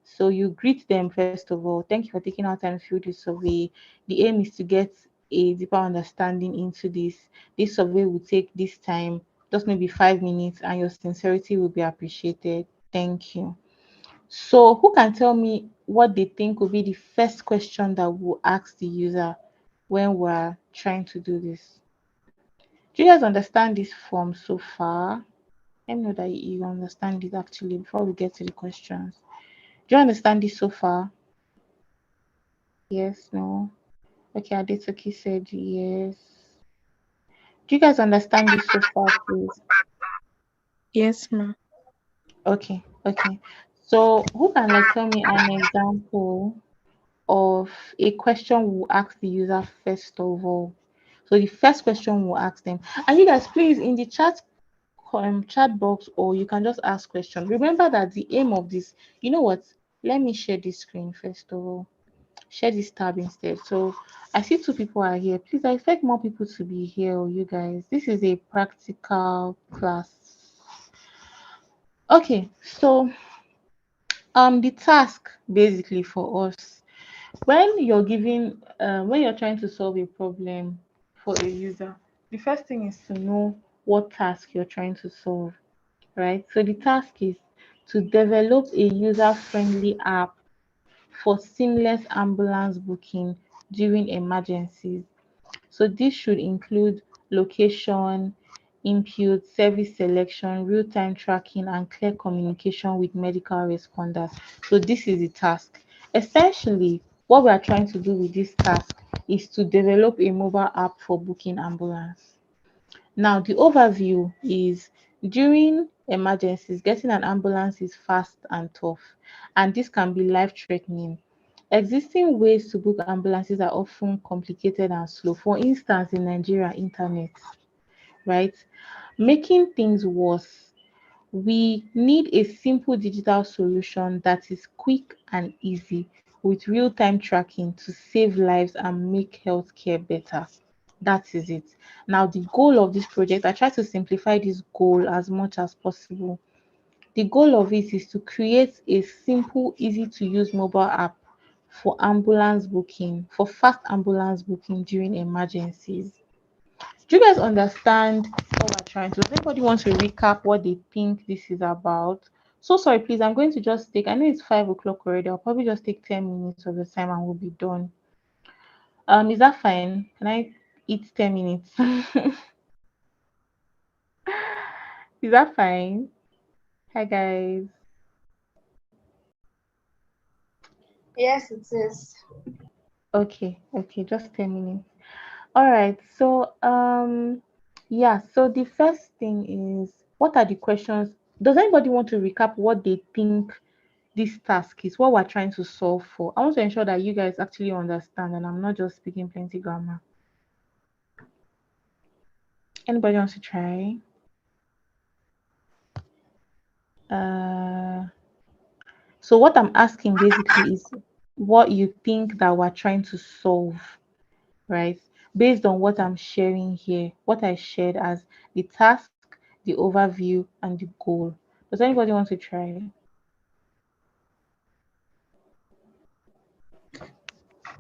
So you greet them first of all. Thank you for taking out time to fill this survey. The aim is to get a deeper understanding into this. This survey will take this time, just maybe 5 minutes, and your sincerity will be appreciated. Thank you. So who can tell me what they think will be the first question that we'll ask the user when we're trying to do this? Do you guys understand this form so far? Let me know that you understand it actually before we get to the questions. Do you understand this so far? Yes, no. Okay, Adetoki said yes. Do you guys understand this so far, please? Yes, ma'am. Okay. So who can like tell me an example of a question we'll ask the user first of all? So the first question we'll ask them. And you guys, please, in the chat box, or you can just ask questions. Remember that the aim of this, you know what? Let me share this screen first of all. Share this tab instead. So I see two people are here. Please, I expect more people to be here, or you guys. This is a practical class. Okay, so the task basically for us when you're trying to solve a problem for a user, the first thing is to know what task you're trying to solve, right? So the task is to develop a user-friendly app for seamless ambulance booking during emergencies. So this should include location, input, service selection, real-time tracking, and clear communication with medical responders. So this is the task. Essentially, what we are trying to do with this task is to develop a mobile app for booking ambulance. Now, the overview is during emergencies, getting an ambulance is fast and tough, and this can be life-threatening. Existing ways to book ambulances are often complicated and slow. For instance, in Nigeria, internet, right? Making things worse, We need a simple digital solution that is quick and easy with real time tracking to save lives and make healthcare better. That is it. Now, the goal of this project, I try to simplify this goal as much as possible. The goal of it is to create a simple, easy to use mobile app for ambulance booking, for fast ambulance booking during emergencies. Do you guys understand what we're trying to? Does anybody want to recap what they think this is about? So sorry, please. I'm going to just take. I know it's 5 o'clock already. I'll probably just take 10 minutes of the time and we'll be done. Is that fine? Can I eat 10 minutes? Is that fine? Hi guys. Yes, it is. Okay, okay, just 10 minutes. All right. So yeah. So the first thing is, what are the questions? Does anybody want to recap what they think this task is, what we're trying to solve for? I want to ensure that you guys actually understand and I'm not just speaking plenty grammar. Anybody wants to try? Uh, so what I'm asking basically is what you think that we're trying to solve, right? Based on what I'm sharing here, what I shared as the task, the overview, and the goal. Does anybody want to try?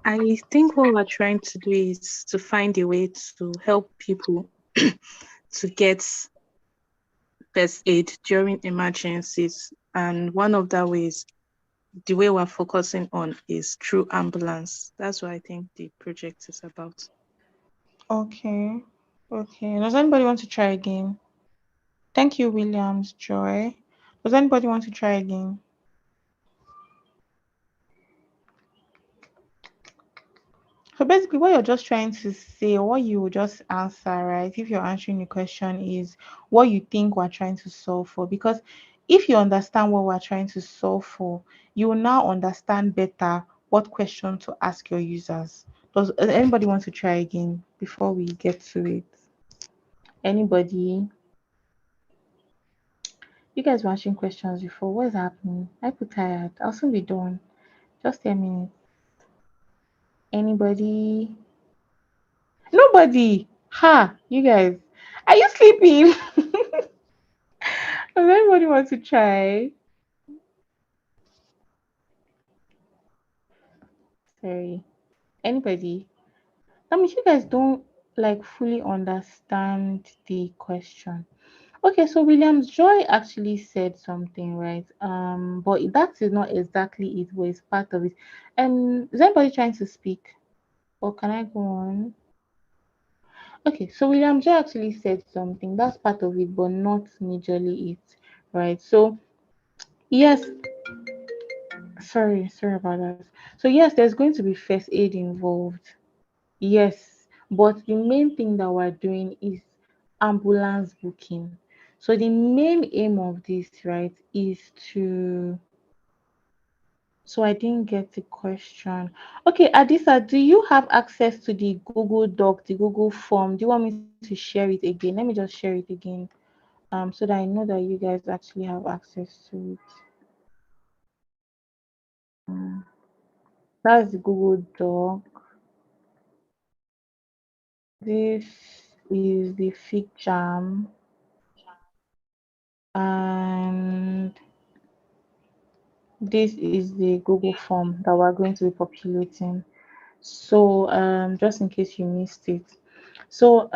I think what we're trying to do is to find a way to help people to get first aid during emergencies. And one of the ways, the way we're focusing on is through ambulance. That's what I think the project is about. Okay. Okay. Does anybody want to try again? Thank you, Williams. Joy. Does anybody want to try again? So basically, what you're just trying to say, what you will just answer, right? If you're answering the question, is what you think we're trying to solve for. Because if you understand what we're trying to solve for, you will now understand better what question to ask your users. Does anybody want to try again before we get to it? Anybody? You guys were answering questions before. What is happening? I put tired. I'll soon be done. Just 10 minutes. Anybody? Nobody. Ha, you guys. Are you sleeping? Does anybody want to try? Sorry. Anybody? That means you guys don't like fully understand the question. Okay, so Williams Joy actually said something, right? But that is not exactly it, but it's part of it. Is anybody trying to speak? Or can I go on? Okay, so William J actually said something. That's part of it, but not majorly it, right? So yes, sorry about that. So yes, there's going to be first aid involved. Yes, but the main thing that we're doing is ambulance booking. So the main aim of this, right, is to. So I didn't get the question. Okay, Adisa, do you have access to the Google Doc, the Google form? Do you want me to share it again? Let me just share it again. So that I know that you guys actually have access to it. Um, that's the Google Doc. This is the Fig Jam, and this is the Google form that we're going to be populating. So just in case you missed it. So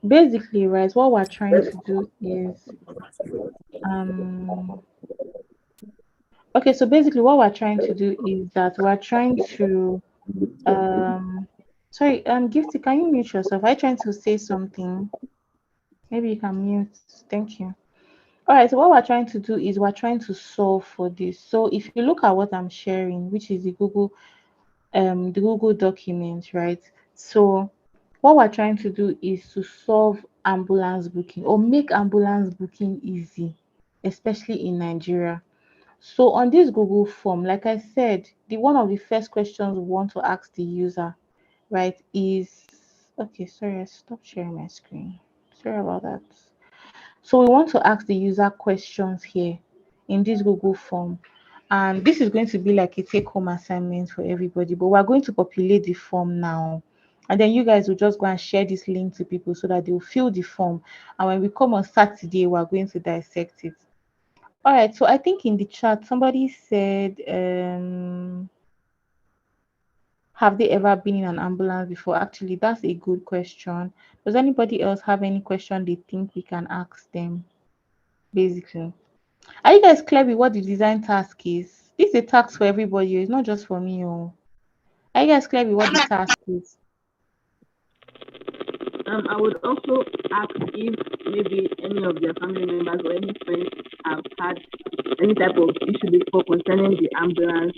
basically, right, what we're trying to do is um okay, so basically what we're trying to do is that we're trying to sorry, Gifty, can you mute yourself? Are you trying to say something? Maybe you can mute. Thank you. All right, so what we're trying to do is we're trying to solve for this. So if you look at what I'm sharing, which is the Google document, right? So what we're trying to do is to solve ambulance booking or make ambulance booking easy, especially in Nigeria. So on this Google form, like I said, the one of the first questions we want to ask the user, right, is okay, sorry, I stopped sharing my screen. Sorry about that. So we want to ask the user questions here in this Google form. And this is going to be like a take-home assignment for everybody. But we're going to populate the form now. And then you guys will just go and share this link to people so that they'll fill the form. And when we come on Saturday, we're going to dissect it. All right. So I think in the chat, somebody said, have they ever been in an ambulance before? Actually, that's a good question. Does anybody else have any question they think we can ask them? Basically, are you guys clear with what the design task is? This is a task for everybody. It's not just for me. Oh, are you guys clear with what the task is? I would also ask if maybe any of their family members or any friends have had any type of issue before concerning the ambulance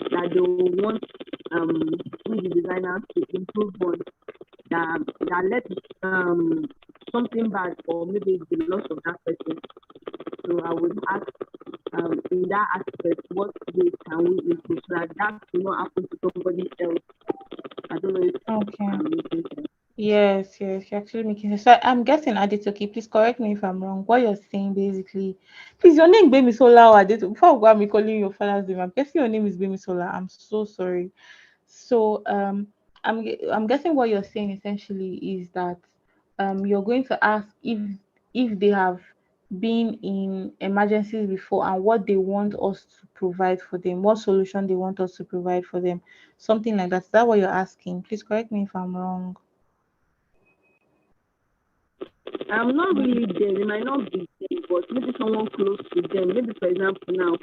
that they will want we the designers to improve on that led something bad or maybe the loss of that person. So I would ask in that aspect what ways can we improve so that will not happen to somebody else. I don't know if Okay. I'm making sense. Yes, yes, you're actually making sense. So I'm guessing Adetoki, please correct me if I'm wrong. What you're saying basically, please, your name Bemi Sola or Adetoki. Before I go and be calling your father's name, I'm guessing your name is Bemi Sola. I'm so sorry. So I'm guessing what you're saying essentially is that you're going to ask if they have been in emergencies before and what they want us to provide for them, what solution they want us to provide for them, something like that. Is that what you're asking? Please correct me if I'm wrong. I'm not really there. It might not be there, but maybe someone close to them. Maybe, for example, now,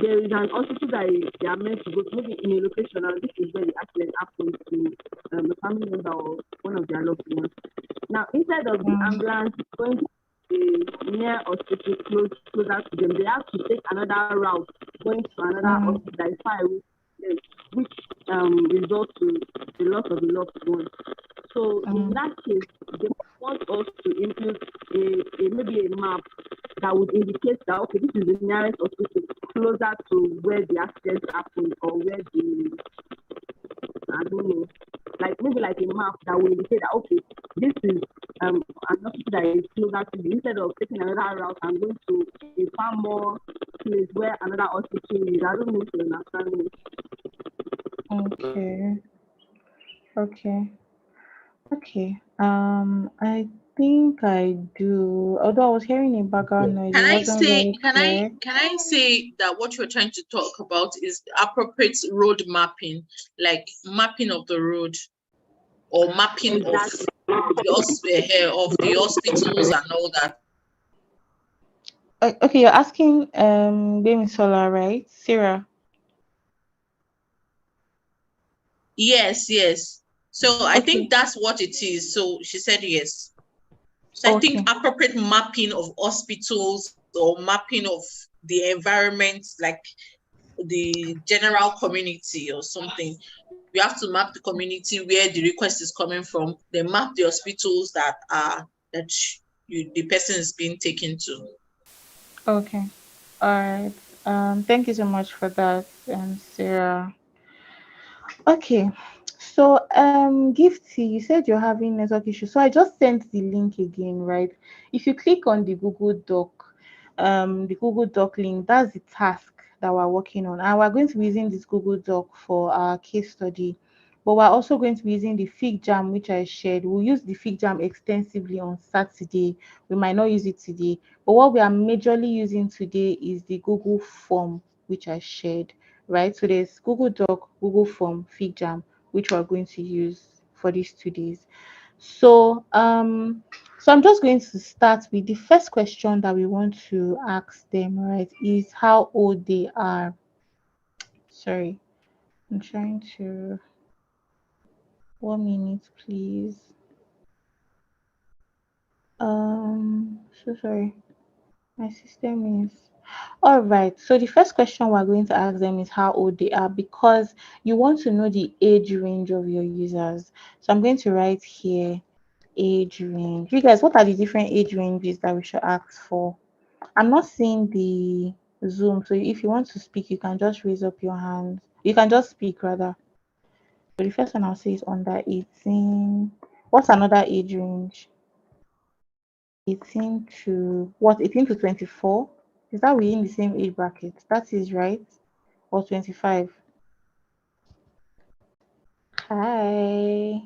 there is an hospital that they are meant to go to, maybe in a location, and this is where the accident happened to a family member or one of their loved ones. Now, instead of the Mm, ambulance going to the near hospital closer to them, they have to take another route going to another mm, hospital that is far away from them, which results to the loss of the loved one. So in mm. that case, they want us to input maybe a map that would indicate that okay, this is the nearest hospital closer to where the accident happened or where the I don't know, like maybe like a map that will indicate that okay, this is an hospital that is closer to me. Instead of taking another route, I'm going to a far more place where another hospital is. I don't know if you understand me. Okay, okay, okay. I think I do. Although I was hearing a background noise, it Can I wasn't say very can I clear. can I say that what you're trying to talk about is appropriate road mapping, like mapping of the road or mapping Exactly. of the hospitals and all that. Okay, you're asking Bemi Solar, right? Sarah. Yes, yes. So I think Okay, that's what it is. So she said yes. So I think okay, appropriate mapping of hospitals or mapping of the environment, like the general community or something. You have to map the community where the request is coming from. Then map the hospitals that the person is being taken to. okay. All right. Thank you so much for that, Sarah. Okay. So, Gifty, you said you're having network issues. So I just sent the link again, right? If you click on the Google Doc link, that's the task that we're working on. And we're going to be using this Google Doc for our case study. But we're also going to be using the Fig Jam, which I shared. We'll use the Fig Jam extensively on Saturday. We might not use it today. But what we are majorly using today is the Google form, which I shared, right? So there's Google Doc, Google Form, FigJam, which we're going to use for these 2 days. So so I'm just going to start with the first question that we want to ask them, right? Is how old they are. Sorry, I'm trying to 1 minute, please. So sorry. My system is all right. So the first question we're going to ask them is how old they are because you want to know the age range of your users. So I'm going to write here age range. You guys, what are the different age ranges that we should ask for? I'm not seeing the Zoom, so if you want to speak, you can just raise up your hand. You can just speak rather. So the first one I'll say is under 18. What's another age range? 18 to what? 18 to 24? Is that within the same age bracket? That is right. Or 25? Hi.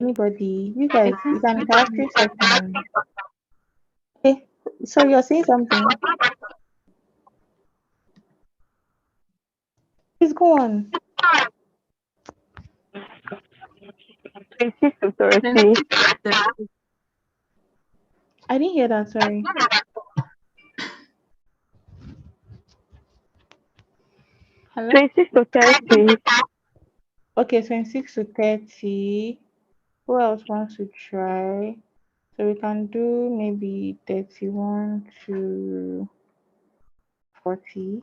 Anybody? You guys, it's an interactive session. Hey, so you're saying something? Please go on. 26 to 30. I didn't hear that, sorry. Hello? 26 to 30. Okay, 26 to 30. Who else wants to try? So we can do maybe 31 to 40.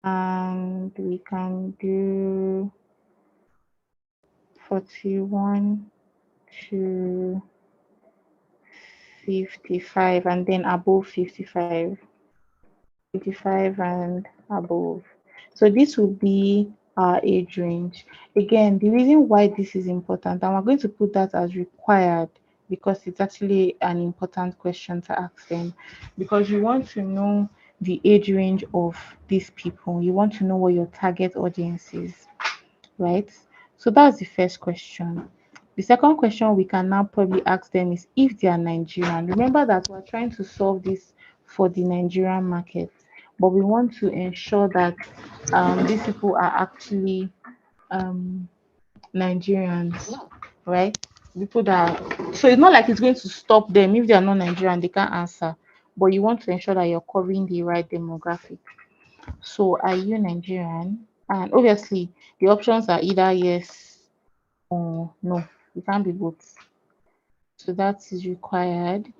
And we can do 41 to 55 and then above 55. 55 and above. So this will be our age range. Again, the reason why this is important, and we're going to put that as required because it's actually an important question to ask them, because you want to know the age range of these people. You want to know what your target audience is, right? So that's the first question. The second question we can now probably ask them is if they are Nigerian. Remember that we're trying to solve this for the Nigerian market, but we want to ensure that these people are actually um, Nigerians, right? People that so it's not like it's going to stop them if they are not Nigerian, they can't answer. But you want to ensure that you're covering the right demographic. So are you Nigerian? And obviously the options are either yes or no. You can't be both. So that is required.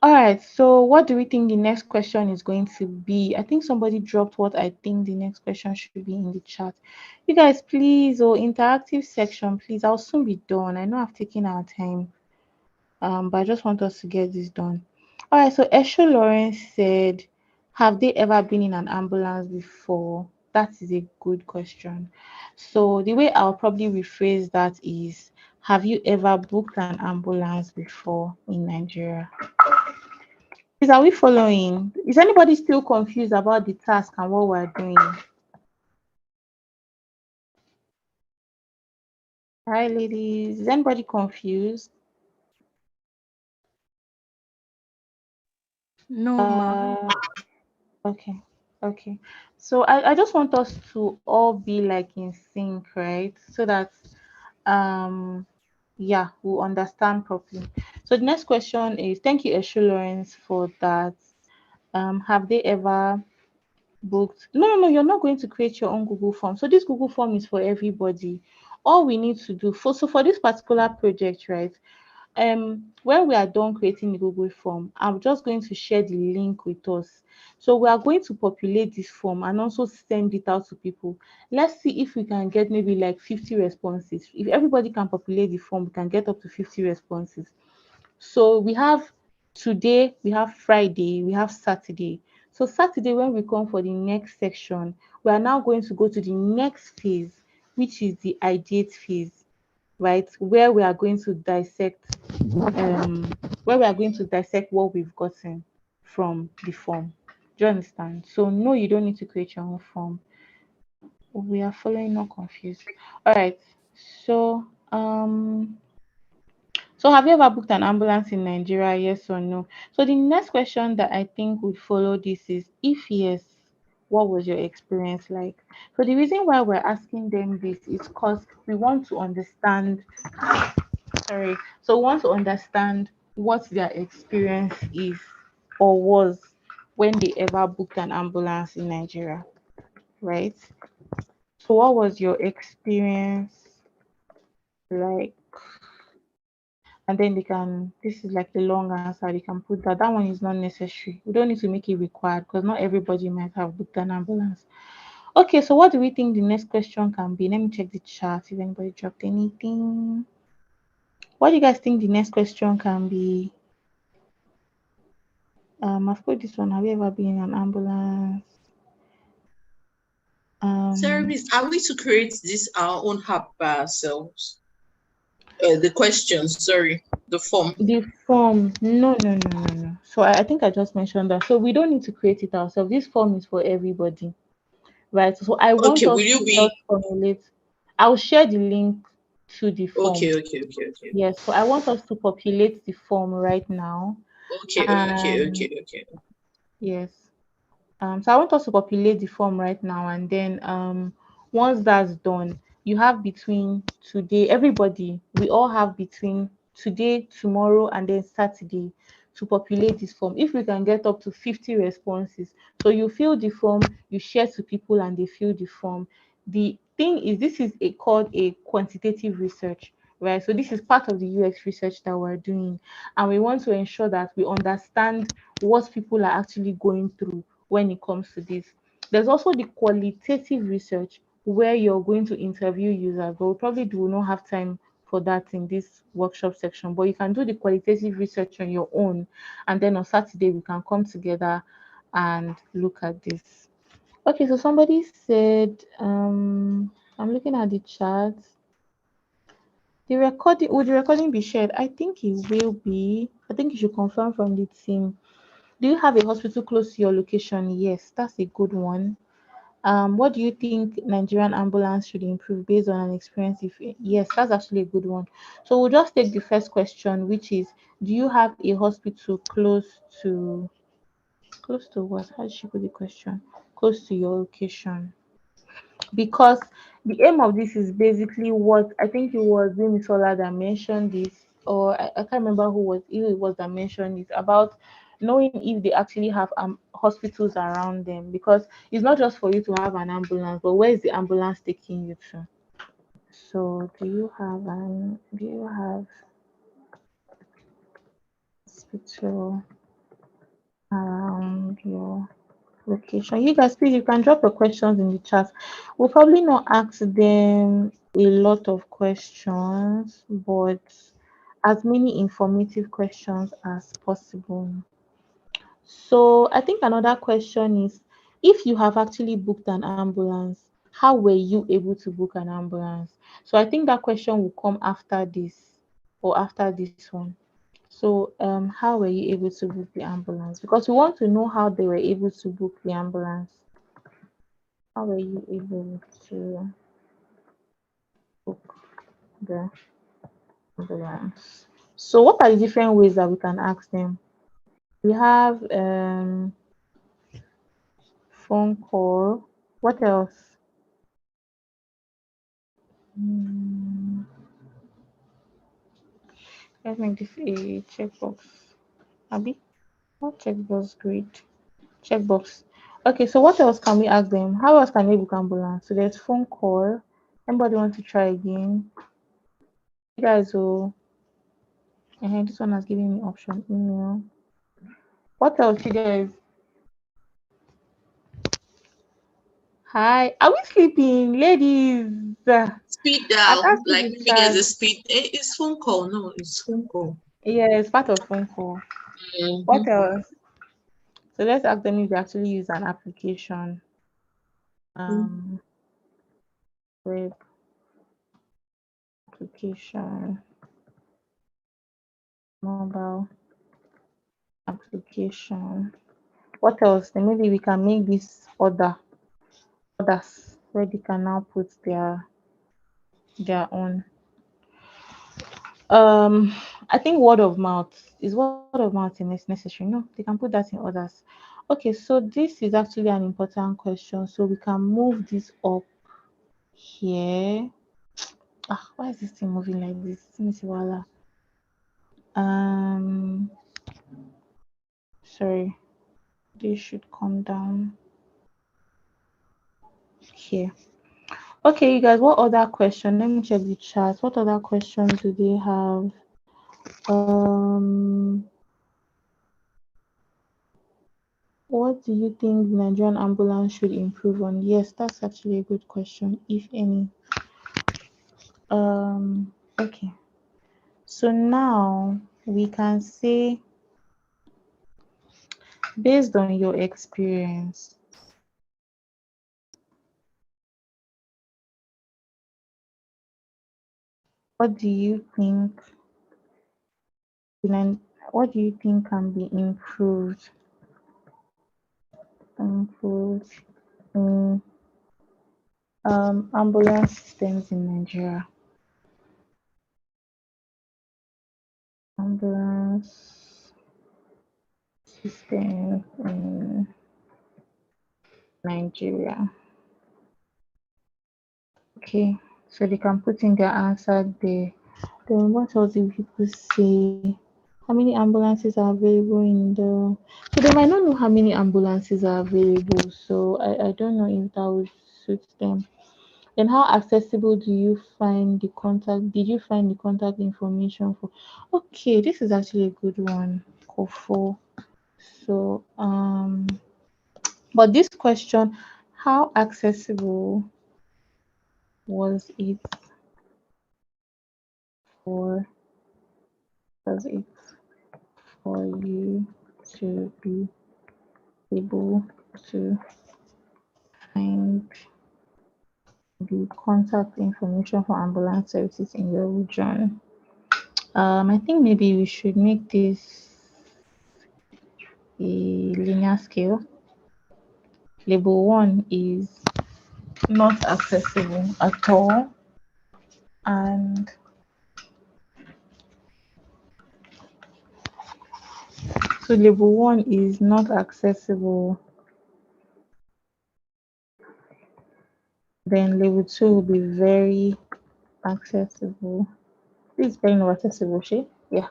All right. So what do we think the next question is going to be? I think somebody dropped what I think the next question should be in the chat. You guys, please, or interactive section, please. I'll soon be done. I know I've taken our time, but I just want us to get this done. All right. So Esho Lawrence said, "Have they ever been in an ambulance before?" That is a good question. So the way I'll probably rephrase that is, have you ever booked an ambulance before in Nigeria? Please, are we following? Is anybody still confused about the task and what we're doing? Hi, ladies. Is anybody confused? No, ma. Uh, okay, okay. So I just want us to all be like in sync, right? So that yeah, we'll understand properly. So the next question is, thank you, Eshu Lawrence, for that. Have they ever booked? No, you're not going to create your own Google form. So this Google form is for everybody. All we need to do for this particular project, right? When we are done creating the Google form, I'm just going to share the link with us. So we are going to populate this form and also send it out to people. Let's see if we can get maybe like 50 responses. If everybody can populate the form, we can get up to 50 responses. So we have today, we have Friday, we have Saturday. So Saturday, when we come for the next section, we are now going to go to the next phase, which is the ideate phase, right? Um where we are going to dissect what we've gotten from the form. Do you understand? So no, you don't need to create your own form. We are following, not confused. All right. So have you ever booked an ambulance in Nigeria? Yes or no? So the next question that I think would follow this is, if yes, what was your experience like? So the reason why we're asking them this is because we want to understand, sorry, so we want to understand what their experience is or was when they ever booked an ambulance in Nigeria, right? So what was your experience like? And then they can, this is like the long answer, they can put that one is not necessary, we don't need to make it required because not everybody might have booked an ambulance. Okay, so what do we think the next question can be? Let me check the chat if anybody dropped anything. What do you guys think the next question can be? I've put this one, have you ever been in an ambulance? Service, are we to create this our own app by ourselves? The question, sorry, the form. The form, no, no, no, no, no. So I think I just mentioned that. So we don't need to create it ourselves. This form is for everybody, right? So I want Okay, will us you to be just formulate. I'll share the link to the form. okay, okay, okay, okay. Yes, so I want us to populate the form right now. Okay, okay, And okay, okay. yes, so I want us to populate the form right now, and then once that's done, you have between today, everybody, we all have between today, tomorrow, and then Saturday to populate this form. If we can get up to 50 responses, so you fill the form, you share to people, and they fill the form. The thing is, this is called a quantitative research, right? So this is part of the UX research that we're doing, and we want to ensure that we understand what people are actually going through when it comes to this. There's also the qualitative research where you're going to interview users, but we probably do not have time for that in this workshop section. But you can do the qualitative research on your own, and then on Saturday we can come together and look at this. Okay, so somebody said, I'm looking at the chat. The recording, would the recording be shared? I think it will be. I think you should confirm from the team. Do you have a hospital close to your location? Yes, that's a good one. What do you think Nigerian ambulance should improve based on an experience? If yes, that's actually a good one. So we'll just take the first question, which is, do you have a hospital close to what? How did she put the question? Close to your location. Because the aim of this is basically what I think it was Sola that mentioned this, or I can't remember who it was that mentioned it about knowing if they actually have hospitals around them, because it's not just for you to have an ambulance, but where is the ambulance taking you to? So do you have hospital around your location? You guys, please, you can drop your questions in the chat. We'll probably not ask them a lot of questions, but as many informative questions as possible. So I think another question is, if you have actually booked an ambulance, how were you able to book an ambulance? So I think that question will come after this or after this one. So, how were you able to book the ambulance? Because we want to know how they were able to book the ambulance. How were you able to book the ambulance? So, what are the different ways that we can ask them? We have phone call. What else? Hmm, let's make this a checkbox. Abby, not checkbox. Great. Checkbox. Okay, so what else can we ask them? How else can they book ambulance? So there's phone call. Anybody want to try again? You guys will. This one has given me option email. What else, you guys? Hi, are we sleeping, ladies? Speed I dial? can't see Like the maybe there's chat. a speed. It's phone call. No, it's phone call. Yeah, it's part of phone call. What Mm-hmm. else? So let's ask them if they actually use an application. Um, web application, mobile application. What else? Then maybe we can make this others where they can now put their own. I think word of mouth is necessary. No, they can put that in others. Okay, so this is actually an important question. So we can move this up here. Why is this thing moving like this? Let me see, voila. Um, sorry, this should come down here. Okay, you guys, what other question? Let me check the chat. What other questions do they have? What do you think the Nigerian ambulance should improve on? Yes, that's actually a good question, if any. Okay. So now we can say, based on your experience, What do you think? What do you think can be improved? Improved in ambulance systems in Nigeria. Ambulance systems in Nigeria. Okay, so they can put in their answer there. Then what else do people say? How many ambulances are available in the so they might not know how many ambulances are available. So I don't know if that would suit them. Then how accessible do you find the contact? Did you find the contact information for? Okay, this is actually a good one. Kofo. So but this question, how accessible was it for was it for you to be able to find the contact information for ambulance services in your region? I think maybe we should make this a linear scale. Label 1 is not accessible at all, and so label 1 is not accessible. Then label 2 will be very accessible. This is very not accessible, she? Yeah.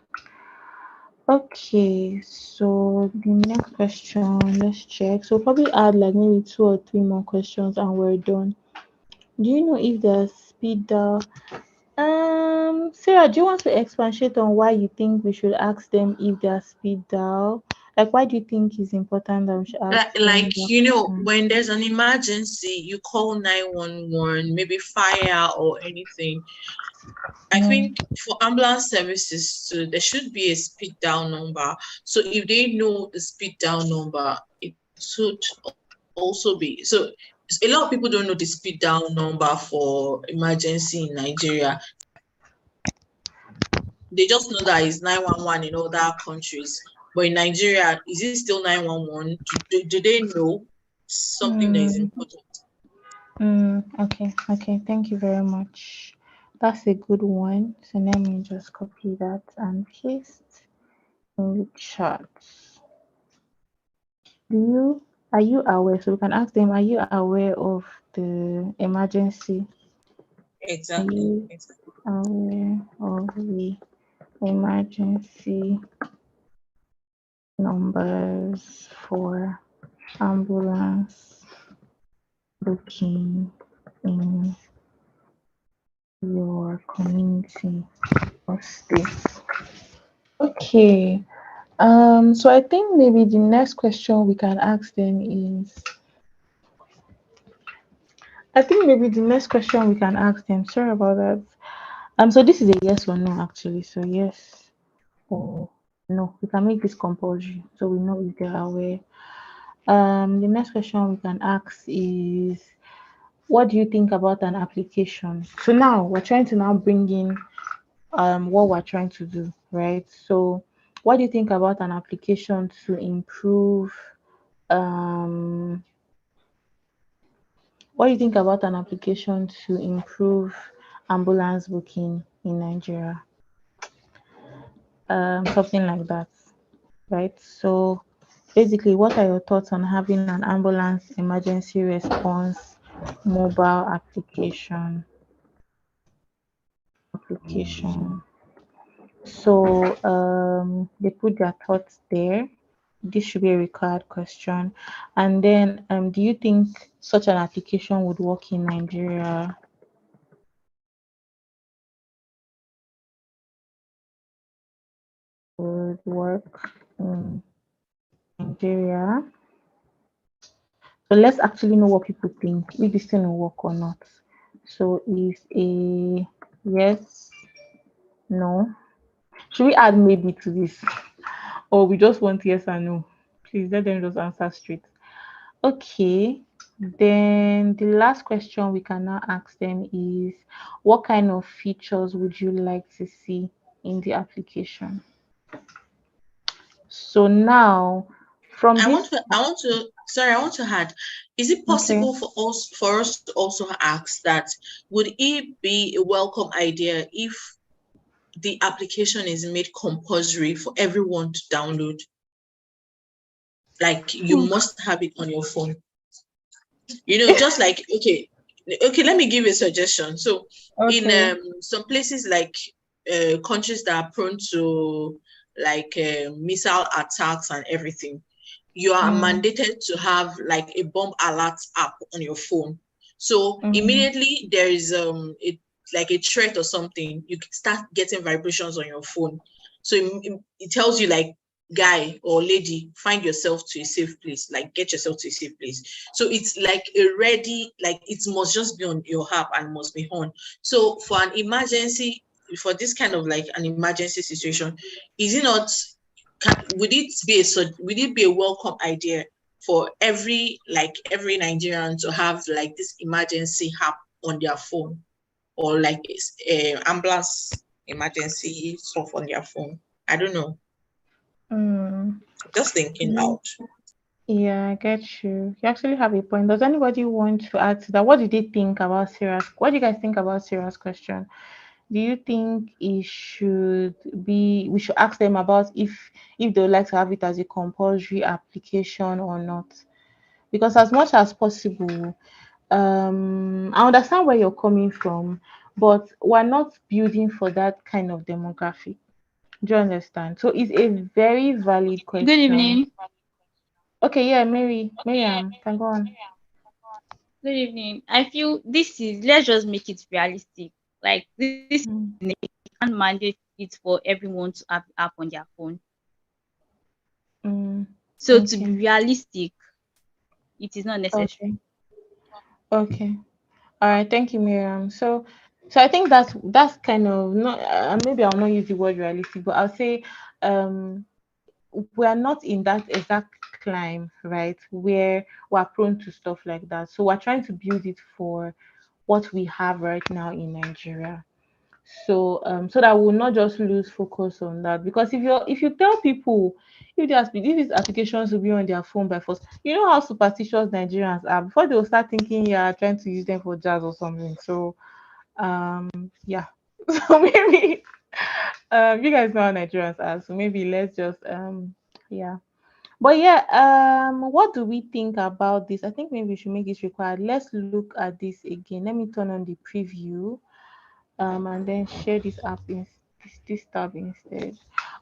Okay, so the next question, let's check. So probably add like maybe 2 or 3 more questions and we're done. Do you know if there's speed dial? Sarah, do you want to expatiate on why you think we should ask them if they're speed dial? Like, why do you think it's important that we should ask them that question? When there's an emergency, you call 911, maybe fire or anything. I Mm, think for ambulance services too, there should be a speed down number. So if they know the speed down number, it should also be. So a lot of people don't know the speed down number for emergency in Nigeria. They just know that it's 911 in other countries. But in Nigeria, is it still 911? Do they know something that is mm, important? okay. Thank you very much. That's a good one. So let me just copy that and paste in the chat. Do you are you aware? So we can ask them, are you aware of the emergency? Are Exactly. you aware of the emergency numbers for ambulance booking in your community or state? Okay. So I think maybe the next question we can ask them is I think maybe the next question we can ask them, sorry about that. So this is a yes or no actually. So yes or no. We can make this compulsory so we know if they're aware. The next question we can ask is what do you think about an application? So now we're trying to now bring in what we're trying to do, right? So what do you think about an application to improve um what do you think about an application to improve ambulance booking in Nigeria? Something like that, right? So basically, what are your thoughts on having an ambulance emergency response mobile application? So they put their thoughts there. This should be a required question. And then do you think such an application would work in Nigeria? Would work in Nigeria? So let's actually know what people think, if this thing will work or not. So is a yes, no. Should we add maybe to this? Or we just want yes and no? Please let them just answer straight. Okay. Then the last question we can now ask them is, what kind of features would you like to see in the application? So now, from this, I want to add, is it okay. possible for us to also ask that would it be a welcome idea if the application is made compulsory for everyone to download? Like you must have it on your phone. Just like okay, let me give you a suggestion. So in Okay. some places like countries that are prone to like missile attacks and everything, you are mandated to have like a bomb alert app on your phone. So immediately there is like a threat or something, you can start getting vibrations on your phone. So it tells you like, guy or lady, find yourself to a safe place, like get yourself to a safe place. So it's like a ready, like it must just be on your app and must be on. So for an emergency, for this kind of like an emergency situation, is it not, would it be a welcome idea for every Nigerian to have like this emergency app on their phone, or like ambulance emergency stuff on their phone? I don't know. Just thinking Mm, out. yeah, I get you. You actually have a point. Does anybody want to add to that? What do they think about Sarah's? What do you guys think about Sarah's question? Do you think it should be? We should ask them about if they would like to have it as a compulsory application or not? Because as much as possible, I understand where you're coming from, but we're not building for that kind of demographic. Do you understand? So it's a very valid Good question. evening. Okay, yeah, Miriam, can go on. Good evening. I feel this is, let's just make it realistic. Like this Mm, can't mandate it for everyone to have the app on their phone. mm, So to be okay, realistic, it is not necessary. okay, okay. All right, thank you, Miriam. So I think that's kind of not. Maybe I'll not use the word realistic, but I'll say, um, we are not in that exact climb, right, where we're prone to stuff like that. So we're trying to build it for what we have right now in Nigeria. So that we'll not just lose focus on that. Because if you tell people if these applications will be on their phone by force, you know how superstitious Nigerians are. Before they will start thinking you are trying to use them for jazz or something. So yeah. So maybe you guys know how Nigerians are. So maybe let's just yeah. But yeah, what do we think about this? I think maybe we should make this required. Let's look at this again. Let me turn on the preview and then share this app in this tab instead.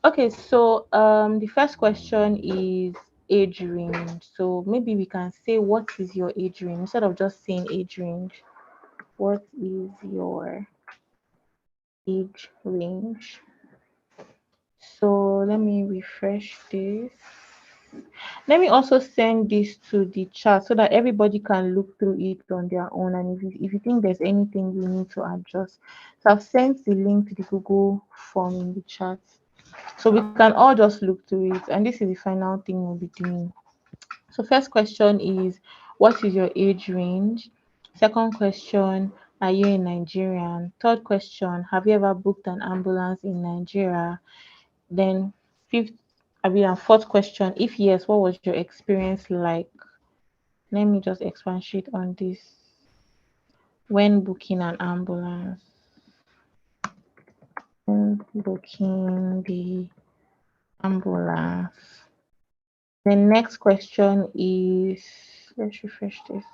Okay, so the first question is age range. So maybe we can say, what is your age range instead of just saying age range? What is your age range? So let me refresh this. Let me also send this to the chat so that everybody can look through it on their own. And if you think there's anything you need to adjust, so I've sent the link to the Google form in the chat. So we can all just look through it. And this is the final thing we'll be doing. So first question is, what is your age range? Second question, are you a Nigerian? Third question, have you ever booked an ambulance in Nigeria? Then fifth, fourth question, if yes, what was your experience like? Let me just expatiate on this. When booking an ambulance, when booking the ambulance. The next question is, let's refresh this.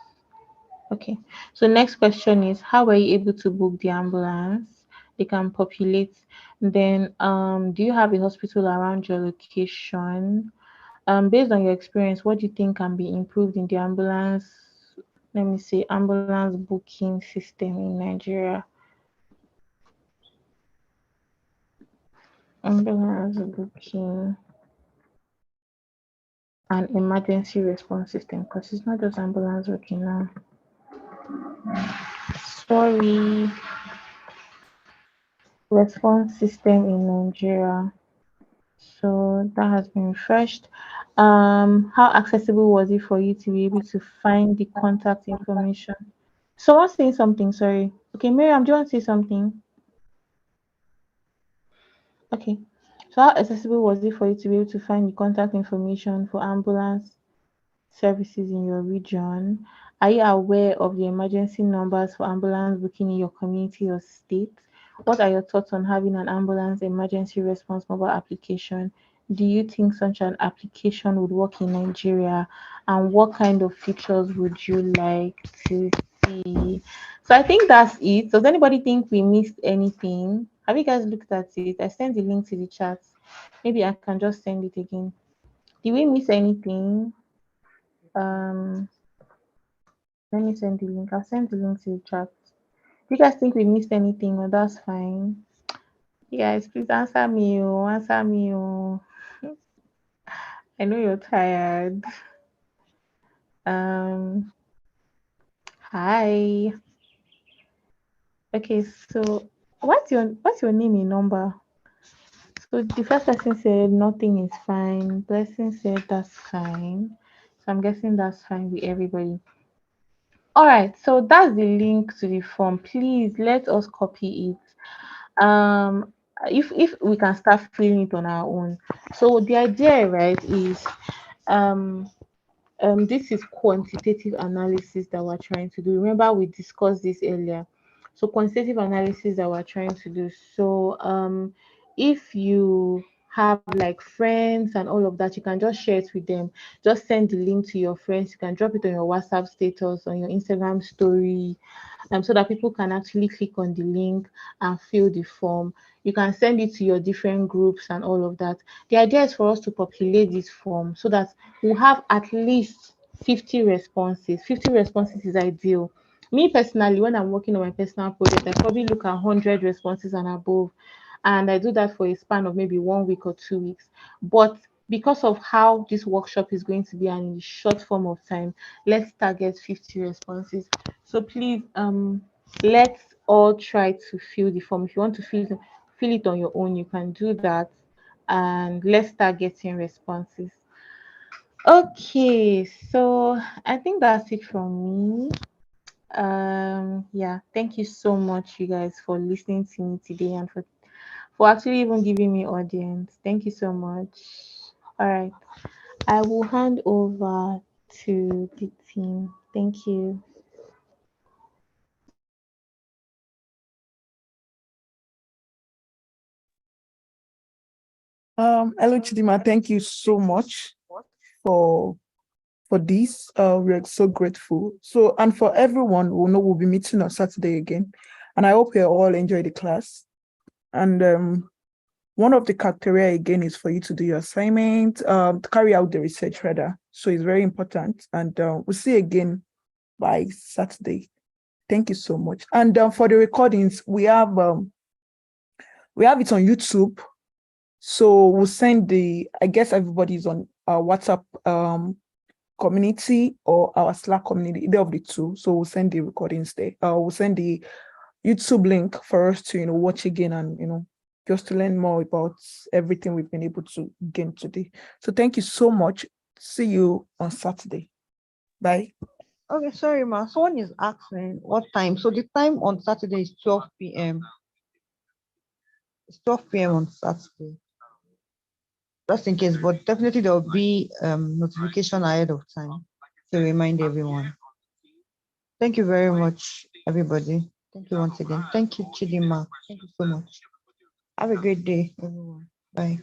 Okay, so next question is, how were you able to book the ambulance? They can populate. Then, do you have a hospital around your location? Based on your experience, what do you think can be improved in the ambulance? Let me see, ambulance booking system in Nigeria. Ambulance booking and emergency response system, because it's not just ambulance working now. Sorry, response system in Nigeria. So that has been refreshed. How accessible was it for you to be able to find the contact information? Someone saying something, sorry. Okay, Miriam, do you want to say something? Okay. So how accessible was it for you to be able to find the contact information for ambulance services in your region? Are you aware of the emergency numbers for ambulance booking in your community or state? What are your thoughts on having an ambulance emergency response mobile application? Do you think such an application would work in Nigeria? And what kind of features would you like to see? So I think that's it. Does anybody think we missed anything? Have you guys looked at it? I sent the link to the chat. Maybe I can just send it again. Did we miss anything? Um, Let me send the link. I'll send the link to the chat. If you guys think we missed anything, well, that's fine. You guys, please answer me. Oh, answer me. Oh. I know you're tired. Um, Hi. Okay, so what's your name and number? So the first person said nothing is fine. Blessing said that's fine. So I'm guessing that's fine with everybody. All right, so that's the link to the form. Please let us copy it. If we can start filling it on our own. So the idea, right, is um this is quantitative analysis that we're trying to do. Remember, we discussed this earlier. So quantitative analysis that we're trying to do. So if you have like friends and all of that, you can just share it with them. Just send the link to your friends. You can drop it on your WhatsApp status, on your Instagram story, so that people can actually click on the link and fill the form. You can send it to your different groups and all of that. The idea is for us to populate this form so that we'll have at least 50 responses. 50 responses is ideal. Me personally, when I'm working on my personal project, I probably look at 100 responses and above. And I do that for a span of maybe 1 week or 2 weeks. But because of how this workshop is going to be and in a short form of time, let's target 50 responses. So please, let's all try to fill the form. If you want to fill it on your own, you can do that. And let's start getting responses. Okay, so I think that's it from me. Yeah, thank you so much, you guys, for listening to me today and for actually even giving me audience. Thank you so much. All right, I will hand over to the team. Thank you. Hello, Chidima. Thank you so much for this. We are so grateful. So, and for everyone, we know we'll be meeting on Saturday again. And I hope you all enjoy the class. And one of the criteria again is for you to do your assignment, to carry out the research rather. So it's very important. And we'll see you again by Saturday. Thank you so much. And for the recordings, we have it on YouTube. So we'll send I guess everybody's on our WhatsApp community or our Slack community, either of the two. So we'll send the recordings there. We'll send the YouTube link for us to, watch again and, just to learn more about everything we've been able to gain today. So thank you so much. See you on Saturday. Bye. Okay, sorry, ma. Someone is asking what time. So the time on Saturday is 12 p.m. It's 12 p.m. on Saturday. Just in case, but definitely there will be notification ahead of time to remind everyone. Thank you very much, everybody. Thank you once again. Thank you, Chidima. Thank you so much. Have a great day, everyone. Bye.